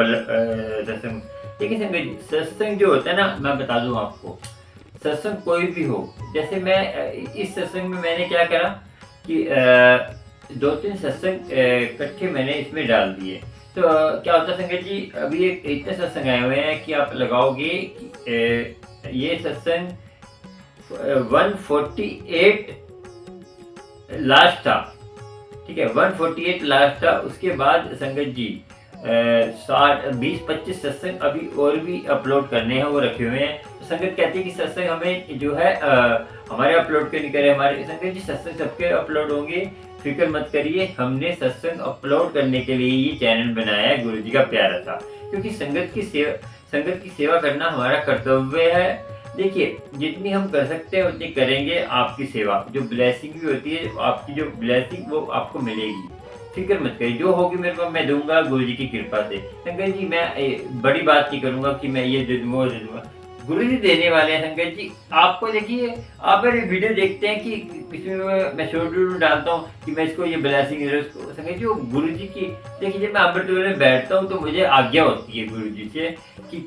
सत्संग। देखिए संगत जी, सत्संग जो होता है ना, मैं बता दूं आपको, सत्संग कोई भी हो, जैसे मैं इस सत्संग में मैंने क्या करा कि 2-3 सत्संग इकट्ठे मैंने इसमें डाल दिए। तो क्या होता है संगत जी, अभी एक इतने सत्संग आए हुए हैं कि आप लगाओगे कि ये सत्संग 148 लास्ट था, ठीक है, 148 लास्ट था। उसके बाद संगत जी 20-25 सत्संग अभी और भी अपलोड करने हैं, वो रखे हुए हैं। तो संगत कहती है कि सत्संग हमें जो है हमारे अपलोड क्यों नहीं करे। हमारे संगत जी सत्संग सबके अपलोड होंगे, फिक्र मत करिए। हमने सत्संग अपलोड करने के लिए ये चैनल बनाया है, गुरु जी का प्यारा था, क्योंकि संगत की सेवा करना हमारा कर्तव्य है। देखिए, जितनी हम कर सकते हैं उतनी करेंगे। आपकी सेवा जो ब्लेसिंग भी होती है, आपकी जो ब्लेसिंग वो आपको मिलेगी, फिक्र मत करिए। जो होगी मेरे को मैं दूंगा गुरु जी की कृपा से। संगत जी मैं बड़ी बात नहीं करूंगा कि मैं ये दे दूंगा वो दे दूंगा, गुरु जी देने वाले हैं। संगत जी आपको देखिए, आप मेरे वीडियो देखते हैं कि किसी में मैं शॉर्ट वीडियो डालता हूँ कि मैं इसको ये ब्लेसिंग दे रहा हूँ उसको। संगत जी वो गुरु जी की, देखिए जब मैं अमृत वेले में बैठता हूँ तो मुझे आज्ञा होती है गुरु जी से कि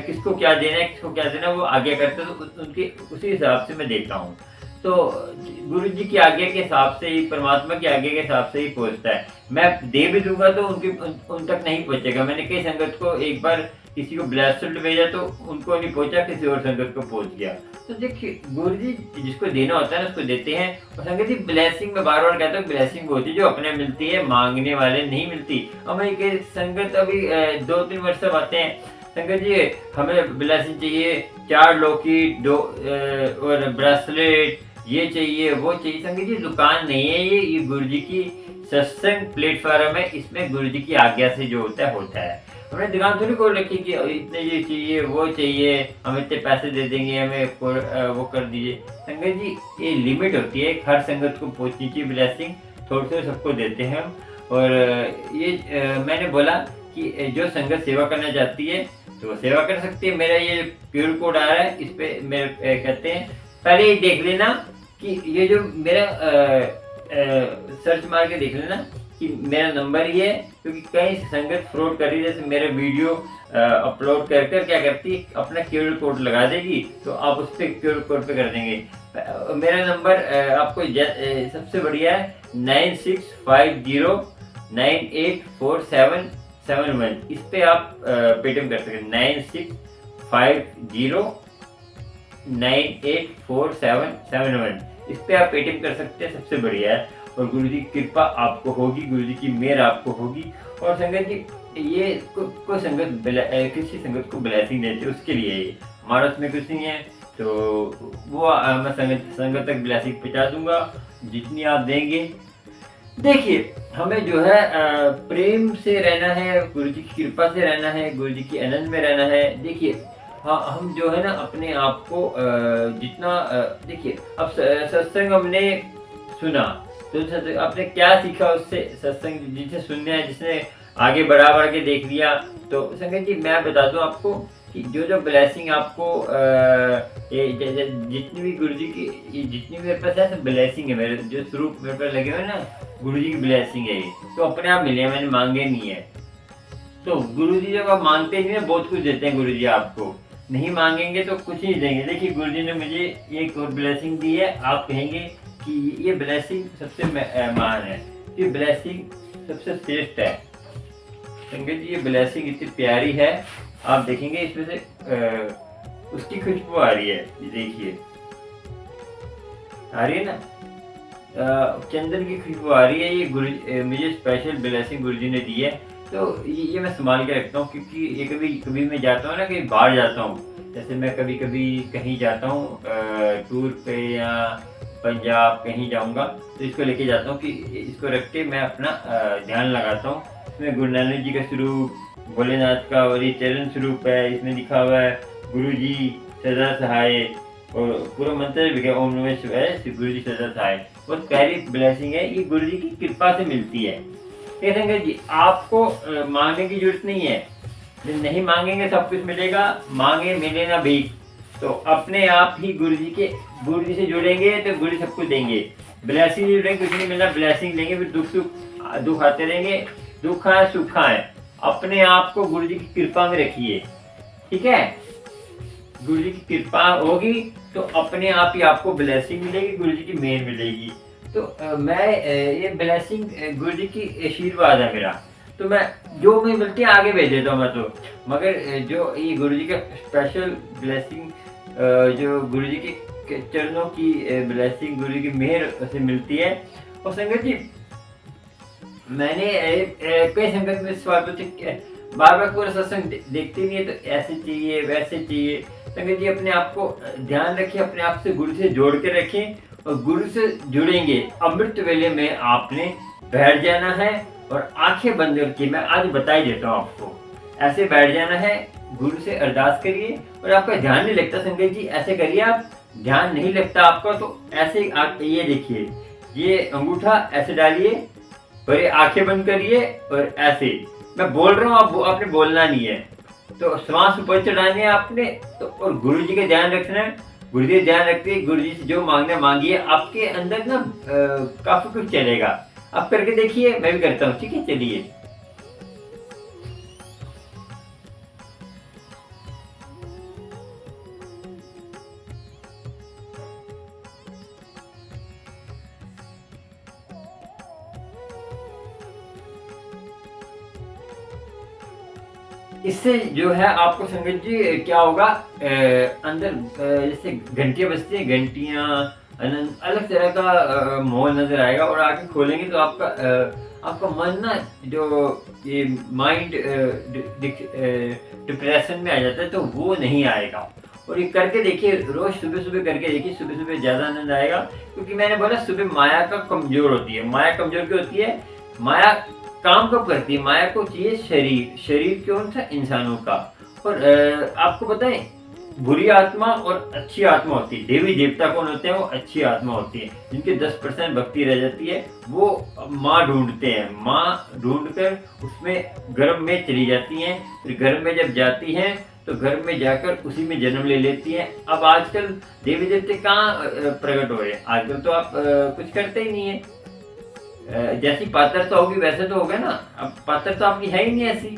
किसको क्या देना है, किसको क्या देना है, वो आज्ञा करते हैं, तो उनके उसी हिसाब से मैं देता हूँ। तो गुरु जी की आज्ञा के हिसाब से ही, परमात्मा की आज्ञा के हिसाब से ही पहुंचता है। मैं दे भी दूंगा तो उन तक नहीं पहुंचेगा। मैंने कई संगत को एक बार किसी को ब्लेस्ड भेजा तो उनको नहीं पहुंचा, किसी और संगत को पहुंच गया। तो देखिए गुरु जी जिसको देना होता है ना उसको देते हैं। और संगत जी ब्लेसिंग में बार बार कहता हूँ, ब्लेसिंग होती है जो अपने मिलती है, मांगने वाले नहीं मिलती। हमें के संगत अभी 2-3 वर्ष से आते हैं, संगत जी हमें ब्लेसिंग चाहिए, 4 लॉकेट और ब्रेसलेट ये चाहिए वो चाहिए। संगत जी दुकान नहीं है ये गुरु जी की सत्संग प्लेटफॉर्म है। इसमें गुरु जी की आज्ञा से जो होता है। हमने दुकान थोड़ी खोल रखी कि इतने ये चाहिए वो चाहिए, हम इतने पैसे दे देंगे, हमें वो कर दीजिए। संगत जी ये लिमिट होती है, हर संगत को पहुंचनी चाहिए ब्लेसिंग, थोड़े थोड़े सबको देते हैं हम। और ये मैंने बोला कि जो संगत सेवा करना चाहती है तो सेवा कर सकती है। मेरा ये क्यूआर कोड आ रहा है, इस पे मेरे कहते हैं पहले ये देख लेना कि ये जो मेरा सर्च मार के देख लेना कि मेरा नंबर ये है, क्योंकि कई संगत फ्रॉड कर रही है। जैसे मेरे वीडियो अपलोड कर क्या करती है, अपना क्यूआर कोड लगा देगी, तो आप उस पर क्यूआर कोड पे कर देंगे। मेरा नंबर आपको सबसे बढ़िया है 9650984771। इस पे आप पेटीएम कर सकते हैं 9650984771। इस पे आप पेटीएम कर सकते हैं, सबसे बढ़िया है। और गुरु जी की कृपा आपको होगी, गुरु जी की मेहर आपको होगी। और संगत जी ये कोई संगत किसी संगत को ब्लेसिंग देते उसके लिए ये हमारा उसमें कुछ नहीं है। तो वो मैं संगत तक ब्लेसिंग पहुंचा दूंगा जितनी आप देंगे। देखिए हमें जो है प्रेम से रहना है, गुरु जी की कृपा से रहना है, गुरु जी की आनंद में रहना है। देखिए हाँ, हम जो है ना अपने आप को जितना देखिए, अब सत्संग हमने सुना तो आपने क्या सीखा उससे, सत्संग जिसे सुनने हैं, जिसने आगे बढ़ा के देख लिया। तो संगत जी मैं बता दूं आपको कि जो ब्लेसिंग आपको जितनी भी गुरु जी की जितनी मेरे पास है सब ब्लेसिंग है। मेरे जो स्वरूप मेरे पास लगे हुए ना, गुरु जी की ब्लेसिंग है ये, तो अपने आप मिले, मैंने मांगे नहीं है। तो गुरु जी जब आप मांगते नहीं है बहुत कुछ देते हैं गुरु जी आपको, नहीं मांगेंगे तो कुछ नहीं देंगे। देखिए गुरु जी ने मुझे एक और ब्लेसिंग दी है, आप कहेंगे कि ये ब्लेसिंग सबसे महान है, ये ब्लेसिंग सबसे श्रेष्ठ है। संगत जी ये ब्लेसिंग इतनी प्यारी है, आप देखेंगे इसमें से उसकी खुशबू आ रही है, ये देखिए आ रही है ना, चंदन की खुशबू आ रही है। ये मुझे स्पेशल ब्लेसिंग गुरु जी ने दी है। तो ये मैं संभाल के रखता हूँ, क्योंकि ये कभी मैं जाता हूँ ना, कहीं बाहर जाता हूँ, जैसे मैं कभी कहीं जाता हूँ टूर पे या पंजाब कहीं जाऊँगा, तो इसको लेके जाता हूँ कि इसको रख के मैं अपना ध्यान लगाता हूँ। इसमें गुरु नानक जी का स्वरूप, भोलेनाथ का और ये चरण स्वरूप है। इसमें लिखा हुआ है गुरु जी सदा सहाय, और पूरा मंत्र भी है ओम नमः शिवाय श्री गुरु जी सदा सहाय। बहुत प्यारी ब्लेसिंग है, ये गुरु जी की कृपा से मिलती है। ठीक है संगत जी, आपको मांगने की जरूरत नहीं है, नहीं मांगेंगे सब कुछ मिलेगा, मांगे मिले ना भीख। तो अपने आप ही गुरु जी से जुड़ेंगे तो गुरु जी सब कुछ देंगे। ब्लेसिंग जुड़ेंगे कुछ नहीं मिलना, ब्लेसिंग लेंगे फिर दुख आते रहेंगे, दुख है सुख है। अपने आप को गुरु जी की कृपा में रखिए, ठीक है। गुरु जी की कृपा होगी तो अपने आप ही आपको ब्लेसिंग मिलेगी, गुरु जी की मेहर मिलेगी। तो मैं ये ब्लेसिंग गुरु जी की आशीर्वाद है मेरा, तो मैं जो मुझे मिलती है आगे भेज देता हूँ मैं तो। मगर जो ये गुरु जी का स्पेशल ब्लेसिंग, जो गुरु जी के चरणों की ब्लेसिंग, गुरु जी की मेहर से मिलती है। और संगत जी, मैंने कई संगत में सवाल पूछे, बार बार पूरा सत्संग देखते नहीं है तो ऐसे चाहिए वैसे चाहिए। संगत जी, अपने आप को ध्यान रखिए, अपने आप से गुरु से जोड़ के रखें, और गुरु से जुड़ेंगे। अमृत वेले में आपने बैठ जाना है और आंखें बंद करके, मैं आज बता ही देता हूँ आपको, ऐसे बैठ जाना है, गुरु से अरदास करिए। और आपका ध्यान नहीं लगता संगत जी, ऐसे करिए, आप ध्यान नहीं लगता आपका तो ऐसे आप ये देखिए, ये अंगूठा ऐसे डालिए और ये आंखें बंद करिए और ऐसे मैं बोल रहा हूँ, आपने बोलना नहीं है। तो श्वास ऊपर चढ़ाने हैं आपने तो, और गुरु जी का ध्यान रखना है। गुरु जी ध्यान रखते हैं, गुरु जी से जो मांगना मांगिए, आपके अंदर ना काफी कुछ चलेगा। आप करके देखिए, मैं भी करता हूँ, ठीक है। चलिए, इससे जो है आपको संगत जी क्या होगा, अंदर जैसे घंटियां बजती हैं, घंटियां अलग तरह का माहौल नजर आएगा। और आगे खोलेंगे तो आपका मन ना, जो ये माइंड डिप्रेशन में आ जाता है तो वो नहीं आएगा। और ये करके देखिए, रोज सुबह सुबह करके देखिए, सुबह सुबह ज्यादा आनंद आएगा। क्योंकि मैंने बोला सुबह माया का कमजोर होती है। माया कमजोर क्यों होती है? माया काम कब करती है? माया को चाहिए शरीर कौन सा? इंसानों का। और आपको पता है, बुरी आत्मा और अच्छी आत्मा होती है। देवी देवता कौन होते हैं? वो अच्छी आत्मा होती है, जिनके 10% भक्ति रह जाती है। वो माँ ढूंढते हैं, माँ ढूंढ कर उसमें गर्भ में चली जाती हैं। फिर गर्भ में जब जाती हैं तो गर्भ में जाकर उसी में जन्म ले लेती हैं। अब आजकल देवी देवते कहाँ प्रकट हो रहे हैं? आजकल तो आप कुछ करते ही नहीं है। जैसी पात्रता होगी वैसे तो होगा ना। अब पात्रता आपकी है ही नहीं ऐसी।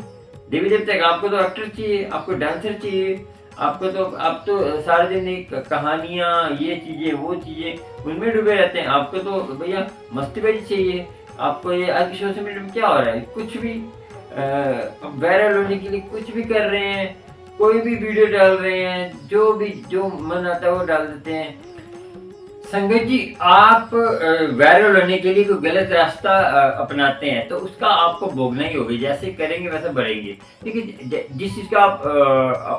देवी देवता आपको तो एक्टर चाहिए, आपको डांसर चाहिए, आपको तो आप तो सारे दिन एक कहानियाँ, ये चीजें वो चीजें, उनमें डूबे रहते हैं। आपको तो भैया मस्तीबाजी चाहिए। आपको ये आज सोशल मीडिया में क्या हो रहा है? कुछ भी वायरल होने के लिए कुछ भी कर रहे हैं, कोई भी वीडियो डाल रहे हैं, जो मन आता है वो डाल देते हैं। संगत जी, आप वायरल होने के लिए कोई गलत रास्ता अपनाते हैं तो उसका आपको भोगना ही होगा। जैसे करेंगे वैसे बढ़ेंगे। देखिए, जिस चीज़ को आप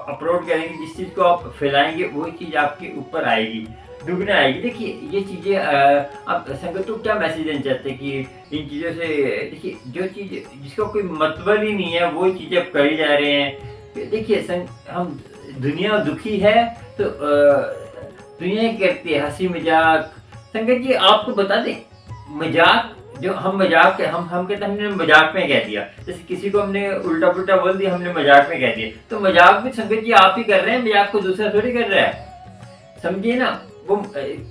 अपलोड करेंगे, जिस चीज़ को आप फैलाएंगे, वही चीज़ आपके ऊपर आएगी, दुगना आएगी। देखिए, ये चीज़ें आप संगत को क्या मैसेज देना चाहते हैं कि इन चीज़ों से, देखिए, जो चीज़ जिसका कोई मतलब ही नहीं है वही चीज़ें आप कर ही जा रहे हैं। देखिए, हम दुनिया दुखी है तो दुनिया करती है हंसी मजाक। संगत जी, आपको बता दें, मजाक जो हम मजाक हम कहते हैं, हमने मजाक में कह दिया। जैसे किसी को हमने उल्टा पुल्टा बोल दिया, हमने मजाक में कह दिया, तो मजाक भी संगत जी आप ही कर रहे हैं, मजाक को दूसरा थोड़ी कर रहा है। समझिए ना। वो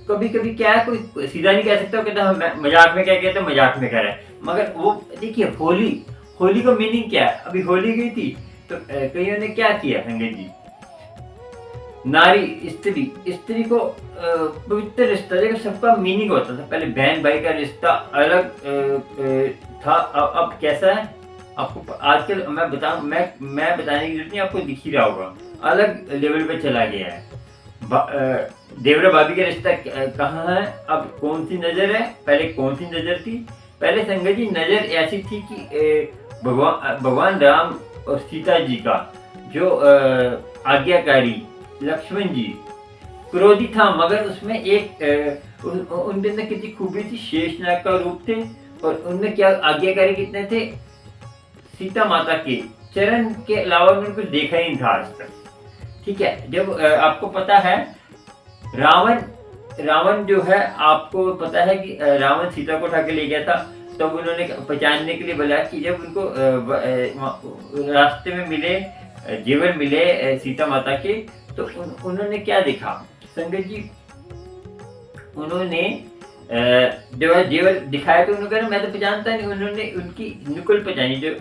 कभी कभी क्या है, कोई सीधा नहीं कह सकता, कहता हम मजाक में क्या कहते हैं, मजाक में कह रहे हैं। मगर वो देखिए, होली का मीनिंग क्या है? अभी होली गई थी तो कईयों ने क्या किया संगत जी, नारी स्त्री को पवित्र रिश्ता, देखो सबका मीनिंग होता था। पहले बहन भाई का रिश्ता अलग था। अब कैसा है आपको आजकल मैं बताऊं, मैं बताने की जरूरत नहीं, आपको दिख ही रहा होगा, अलग लेवल पे चला गया है। देवरा भाभी का रिश्ता कहाँ है? अब कौन सी नजर है? पहले कौन सी नजर थी? पहले संगत जी नजर ऐसी थी कि भगवान राम और सीता जी का जो आज्ञाकारी लक्ष्मण जी क्रोधी था, मगर उसमें एक उनके अंदर कितनी खूबी थी, शेषनाग का रूप थे। और उनमें क्या आज्ञाकारी कितने थे? सीता माता के चरण के अलावा उन्होंने कुछ देखा ही नहीं था आज तक। ठीक है। जब आपको पता है रावण रावण जो है, आपको पता है कि रावण सीता को उठा के ले गया था, तब उन्होंने पहचानने के लिए बोला कि जब उनको रास्ते में मिले जेवर मिले सीता माता के, तो उन्होंने क्या देखा संगत जी, उन्होंने जो है जेवर दिखाया, तो उन्होंने कहा मैं तो पहचानता नहीं। उन्होंने उनकी नुकुल पहचानी, जो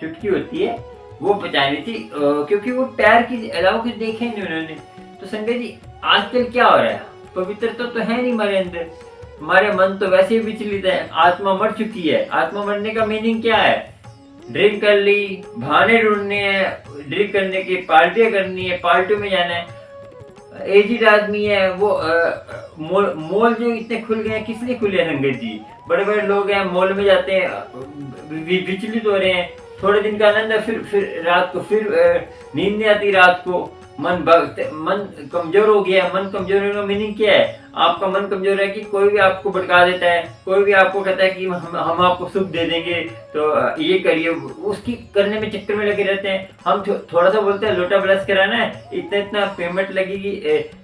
चुटकी होती है वो पहचानी थी, क्योंकि वो पैर के अलावा कुछ देखे नहीं उन्होंने। तो संगत जी आजकल क्या हो रहा है, पवित्रता तो है नहीं हमारे अंदर, हमारे मन तो वैसे ही विचलित है, आत्मा मर चुकी है। आत्मा मरने का मीनिंग क्या है? ड्रिंक कर ली, बहाने ढूंढने हैं, ड्रिंक करने की पार्टियां करनी है, पार्टियों में जाना है। एजिड आदमी है वो, मॉल जो इतने खुल गए हैं, किस लिए खुले हैं संगत जी? बड़े बड़े लोग हैं, मॉल में जाते हैं, विचलित हो रहे हैं, थोड़े दिन का आनंद है, फिर रात को फिर नींद नहीं आती, रात को मन कमजोर हो गया। मन कमजोर होने का मीनिंग क्या है? आपका मन कमजोर है कि कोई भी आपको भड़का देता है, कोई भी आपको कहता है कि हम आपको सुख दे देंगे, तो ये करिए, उसकी करने में चक्कर में लगे रहते हैं। हम थोड़ा सा बोलते हैं लोटा ब्रश कराना है, इतना इतना पेमेंट लगेगी,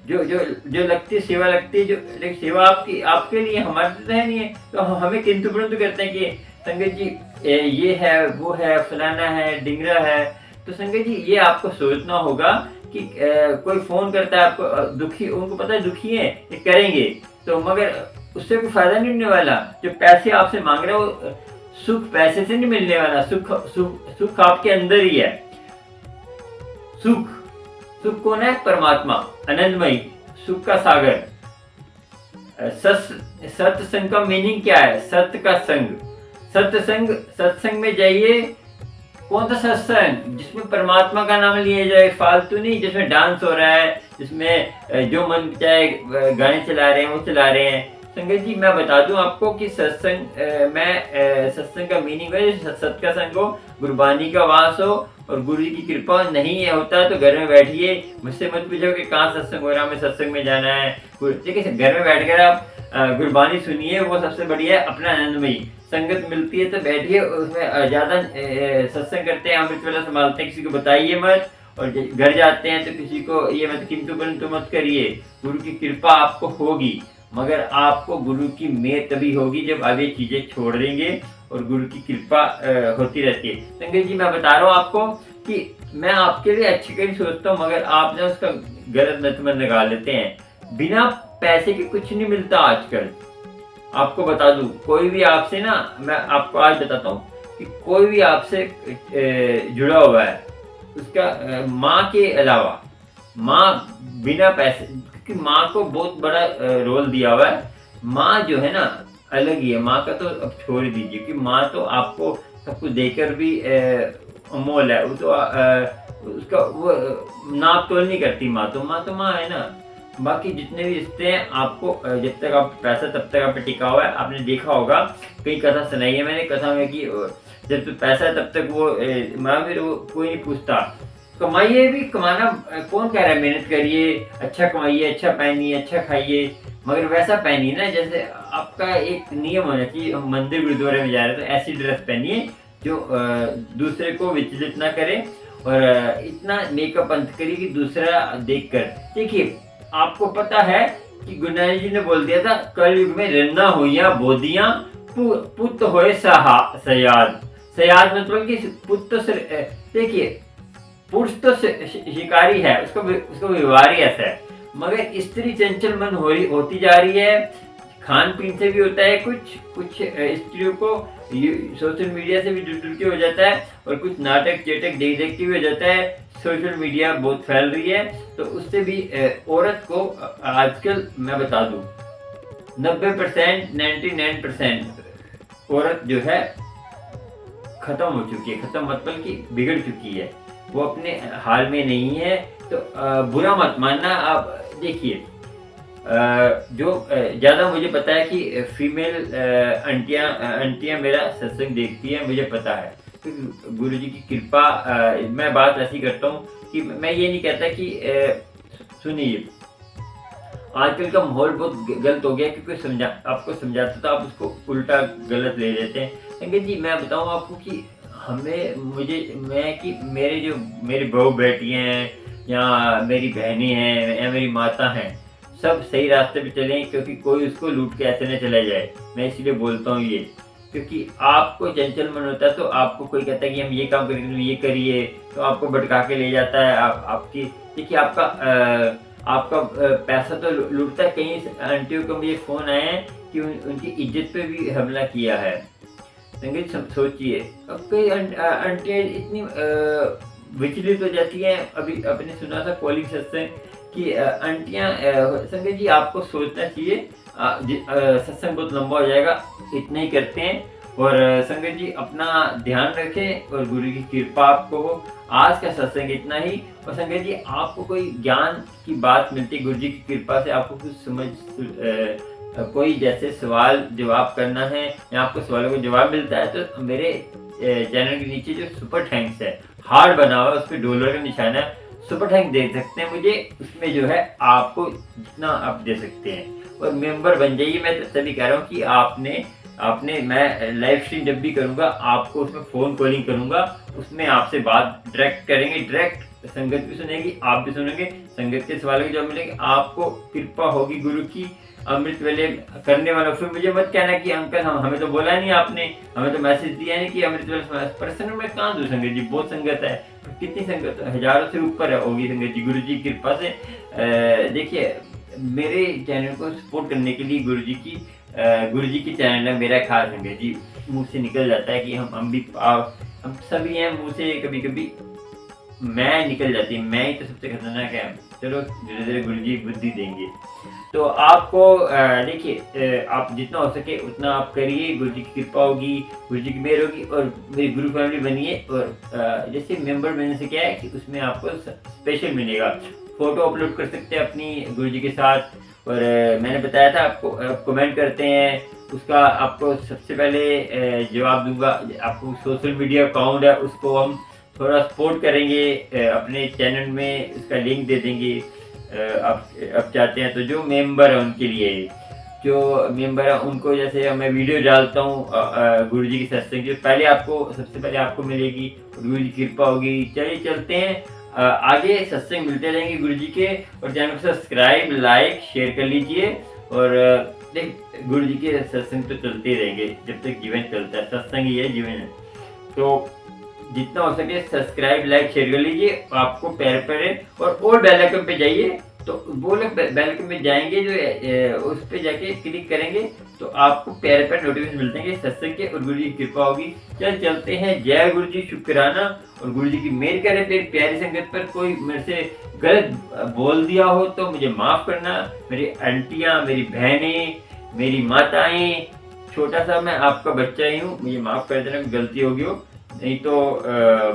जो जो जो लगती है सेवा लगती है, जो लेकिन सेवा आपके लिए, हमारे तो है नहीं है, तो हमें किंतु परंतु करते हैं कि संगत जी ये है, वो है, फलाना है, डिंगरा है। तो संगत जी ये आपको सोचना होगा कि कोई फोन करता है आपको दुखी, उनको पता है दुखी है, ये करेंगे तो, मगर उससे कोई फायदा नहीं होने वाला। जो पैसे आपसे मांग रहे हो, सुख पैसे से नहीं मिलने वाला, सुख आपके अंदर ही है। सुख कौन है? परमात्मा, आनंदमयी, सुख का सागर। सत्संग का मीनिंग क्या है? सत्य का संग, सत्संग में जाइए। कौन सा सत्संग? जिसमें परमात्मा का नाम लिया जाए, फालतू नहीं, जिसमें डांस हो रहा है, जिसमें जो मन चाहे गाने चला रहे हैं वो चला रहे हैं। संगत जी मैं बता दूं आपको कि सत्संग का मीनिंग है सत्य का संग हो, गुरबानी का वास हो, और गुरु जी की कृपा नहीं है होता तो घर में बैठिए, मुझसे मत पूछो कि कहाँ सत्संग हो रहा है, हमें सत्संग में जाना है। देखिए घर में बैठ कर आप गुरबानी सुनिए, वो सबसे बढ़िया है। अपना आनंदमयी संगत मिलती है तो बैठिए, उसमें ज्यादा सत्संग करते हैं, अमृत वेला संभालते हैं, किसी को बताइए मत, और घर जाते हैं तो किसी को ये मत किंतु परंतु मत करिए। गुरु की कृपा आपको होगी, मगर आपको गुरु की मेहर तभी होगी जब आप ये चीजें छोड़ देंगे, और गुरु की कृपा होती रहती है। संगत जी मैं बता रहा हूँ आपको कि मैं आपके लिए अच्छी कहीं सोचता हूँ, मगर आप ना उसका गलत नतमन लगा लेते हैं। बिना पैसे के कुछ नहीं मिलता आजकल। आपको बता दूं, कोई भी आपसे ना, मैं आपको आज बताता हूँ कि कोई भी आपसे जुड़ा हुआ है, उसका माँ के अलावा, माँ बिना पैसे, क्योंकि माँ को बहुत बड़ा रोल दिया हुआ है। माँ जो है ना अलग ही है, माँ का तो अब छोड़ दीजिए, कि माँ तो आपको सब कुछ देकर भी अमोल है, वो तो उसका वो नाप तोल नहीं करती। माँ तो माँ है ना। बाकी जितने भी रिश्ते हैं, आपको जब तक आप पैसा तब तक आप पे टिका हुआ है। आपने देखा होगा, कई कथा सुनाई है मैंने, कथा में कि जब तक पैसा है तब तक वो फिर वो कोई नहीं पूछता। कमाइए भी, कमाना कौन कह रहा है मेहनत करिए, अच्छा कमाइए, अच्छा पहनिए, अच्छा खाइए, मगर वैसा पहनिए ना जैसे आपका एक नियम होना चाहिए। हम मंदिर गुरुद्वारे में जा रहे हैं तो ऐसी ड्रेस पहनिए जो दूसरे को विचलित ना करे, और इतना मेकअप अंत करिए कि दूसरा देखकर। देखिए आपको पता है कि गुरु नानक जी ने बोल दिया था, कलयुग में रन्ना हुईया बोधियां, पुत्र होए सयाद। सयाद मतलब कि पुत्र। देखिए पुरुष तो शिकारी है, उसको व्यवहार ही ऐसा है, मगर स्त्री चंचल मन होती जा रही है। खान पीन से भी होता है, कुछ स्त्रियों को सोशल मीडिया से भी जुड़ के हो जाता है, और कुछ नाटक चेटक देख के भी हो जाता है। सोशल मीडिया बहुत फैल रही है, तो उससे भी औरत को आजकल मैं बता दूं 90% 99% औरत जो है खत्म हो चुकी है। खत्म मतलब कि बिगड़ चुकी है, वो अपने हाल में नहीं है। तो बुरा मत मानना। आप देखिए जो ज़्यादा मुझे पता है कि फीमेल आंटियाँ मेरा सत्संग देखती हैं, मुझे पता है क्योंकि गुरु जी की कृपा। मैं बात ऐसी करता हूँ कि मैं ये नहीं कहता कि सुनिए आजकल का माहौल बहुत गलत हो गया, क्योंकि आपको समझाता तो आप उसको उल्टा गलत ले लेते हैं। संगत जी मैं बताऊँ आपको कि मेरे बहू बेटियाँ हैं, या मेरी बहनें हैं या मेरी माता हैं, सब सही रास्ते पे चलें, क्योंकि कोई उसको लूट के ऐसे न चला जाए। मैं इसलिए बोलता हूँ ये, क्योंकि आपको चंचल मन होता है तो आपको कोई कहता है कि हम ये काम करेंगे, तुम ये करिए, तो आपको भटका के ले जाता है। आपकी देखिए आपका पैसा तो लूटता है। कई आंटियों को मुझे फ़ोन आए हैं कि उनकी इज्जत पे भी हमला किया है। संगीत सोचिए, अब कई आंटियाँ इतनी विचलित हो जाती हैं। अभी आपने सुना था कॉलिंग सत्संग कि आंटियाँ संगीत जी आपको सोचना चाहिए, सत्संग बहुत लंबा हो जाएगा, इतना ही करते हैं। और संगत जी अपना ध्यान रखें और गुरु की कृपा आपको हो। आज का सत्संग इतना ही। और संगत जी आपको कोई ज्ञान की बात मिलती है गुरु जी की कृपा से, आपको कुछ समझ कोई जैसे सवाल जवाब करना है या आपको सवालों का जवाब मिलता है, तो मेरे चैनल के नीचे जो सुपर थैंक्स है, हार्ट बना हुआ है, उस पर डॉलर का निशान है, सुपर थैंक दे सकते हैं मुझे। उसमें जो है आपको जितना आप दे सकते हैं और मेंबर बन जाइए। मैं तभी कह रहा हूँ कि आपने मैं लाइव स्ट्रीम जब भी करूँगा आपको उसमें फ़ोन कॉलिंग करूँगा, उसमें आपसे बात डायरेक्ट करेंगे, डायरेक्ट संगत भी सुनेगी, आप भी सुनेंगे, संगत के सवालों के जवाब मिलेंगे, आपको कृपा होगी गुरु की। अमृत वेले करने वाला, फिर मुझे मत कहना कि अंकल हमें तो बोला नहीं आपने, हमें तो मैसेज दिया नहीं कि अमृत वेले पर्सनल में कहाँ दूँ संगत जी, बहुत संगत है। कितनी संगत, हजारों से ऊपर होगी संगत जी गुरु जी की कृपा से। देखिए मेरे चैनल को सपोर्ट करने के लिए गुरु जी की चैनल है मेरा खास संगत जी, मुंह से निकल जाता है कि हम सभी हैं, मुंह से कभी कभी मैं निकल जाती है, मैं ही तो सबसे खतरनाक है। चलो धीरे धीरे गुरु जी बुद्धि देंगे। तो आपको देखिए आप जितना हो सके उतना आप करिए, गुरु जी की कृपा होगी, गुरु जी की मेहर होगी और मेरी गुरु फैमिली बनिए। और जैसे मेंबर बनने से क्या है कि उसमें आपको स्पेशल मिलेगा, फोटो अपलोड कर सकते हैं अपनी गुरु जी के साथ। और मैंने बताया था आपको, कमेंट करते हैं उसका आपको सबसे पहले जवाब दूंगा। आपको सोशल मीडिया अकाउंट है उसको हम थोड़ा सपोर्ट करेंगे, अपने चैनल में उसका लिंक दे देंगे। आप चाहते हैं तो जो मेंबर है उनके लिए, जो मेंबर है उनको जैसे मैं वीडियो डालता हूँ गुरु जी की सत्संग की, सबसे पहले आपको मिलेगी, गुरु जी की कृपा होगी। चलिए चलते हैं आगे, सत्संग मिलते रहेंगे गुरु जी के। और चैनल को सब्सक्राइब लाइक शेयर कर लीजिए। और गुरु जी के सत्संग तो चलते ही रहेंगे जब तक जीवन चलता है, सत्संग ही है जीवन है। तो जितना हो सके सब्सक्राइब लाइक शेयर कर लीजिए, आपको पैर पर है। और बेल आइकन पे जाइए, तो वो लोग बेल आइकन पे जाएंगे जो उस पे जाके क्लिक करेंगे तो आपको पैर पर नोटिफिकेशन मिलते हैं सत्संग के, और गुरु जी की कृपा होगी। चलते हैं, जय गुरु जी, शुक्राना। और गुरु जी की मेहर करे मेरी प्यारी संगत पर। कोई मेरे से गलत बोल दिया हो तो मुझे माफ करना, मेरी आंटियां, मेरी बहनें, मेरी माताएं, छोटा सा मैं आपका बच्चा ही हूँ, मुझे माफ कर देना, गलती होगी हो। नहीं तो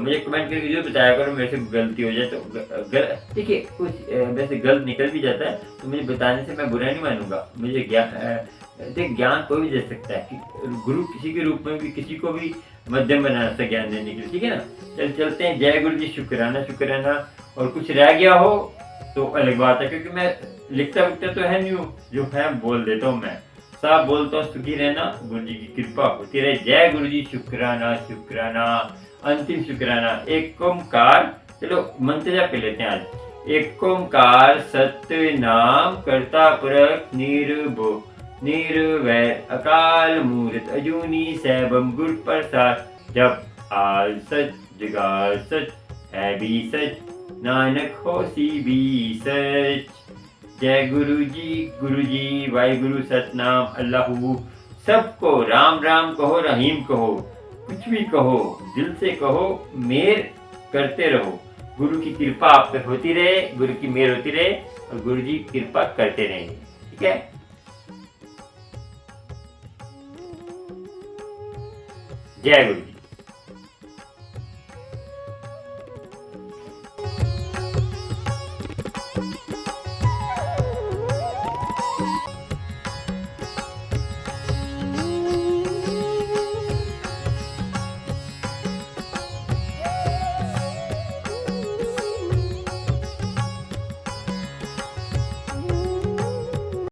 मुझे कमेंट करके जो बताया करो मेरे से गलती हो जाए तो। देखिए कुछ वैसे गलत निकल भी जाता है तो मुझे बताने से मैं बुरा नहीं मानूंगा। मुझे ज्ञान कोई भी दे सकता है कि गुरु किसी के रूप में भी किसी को भी मध्यम बना सकता है ज्ञान देने के लिए, ठीक है ना। चलते हैं, जय गुरु जी, शुक्राना। और कुछ रह गया हो तो अलग बात है, क्योंकि मैं लिखता तो है नहीं हूँ, जो है बोल देता हूँ मैं, साफ बोलता हूँ। सुखी रहना, गुरु जी की कृपा होती रहे। जय गुरु जी, शुक्राना। अंतिम शुक्राना, एक ओंकार। चलो मंत्र जाप कर लेते हैं आज। एक ओंकार सत्य नाम, करता पुरख निर्वैर अकाल मूर्त अजूनी सैभम गुर प्रसाद। जब आल सच जगाल सच है भी सच, नानक होसी भी सच। जय गुरु जी, वाहिगुरु, सतनाम, अल्लाहू। सबको राम राम कहो, रहीम कहो, कुछ भी कहो, दिल से कहो, मेहर करते रहो। गुरु की कृपा आप पे होती रहे, गुरु की मेहर होती रहे और गुरु जी कृपा करते रहेंगे, ठीक है। जय गुरु जी।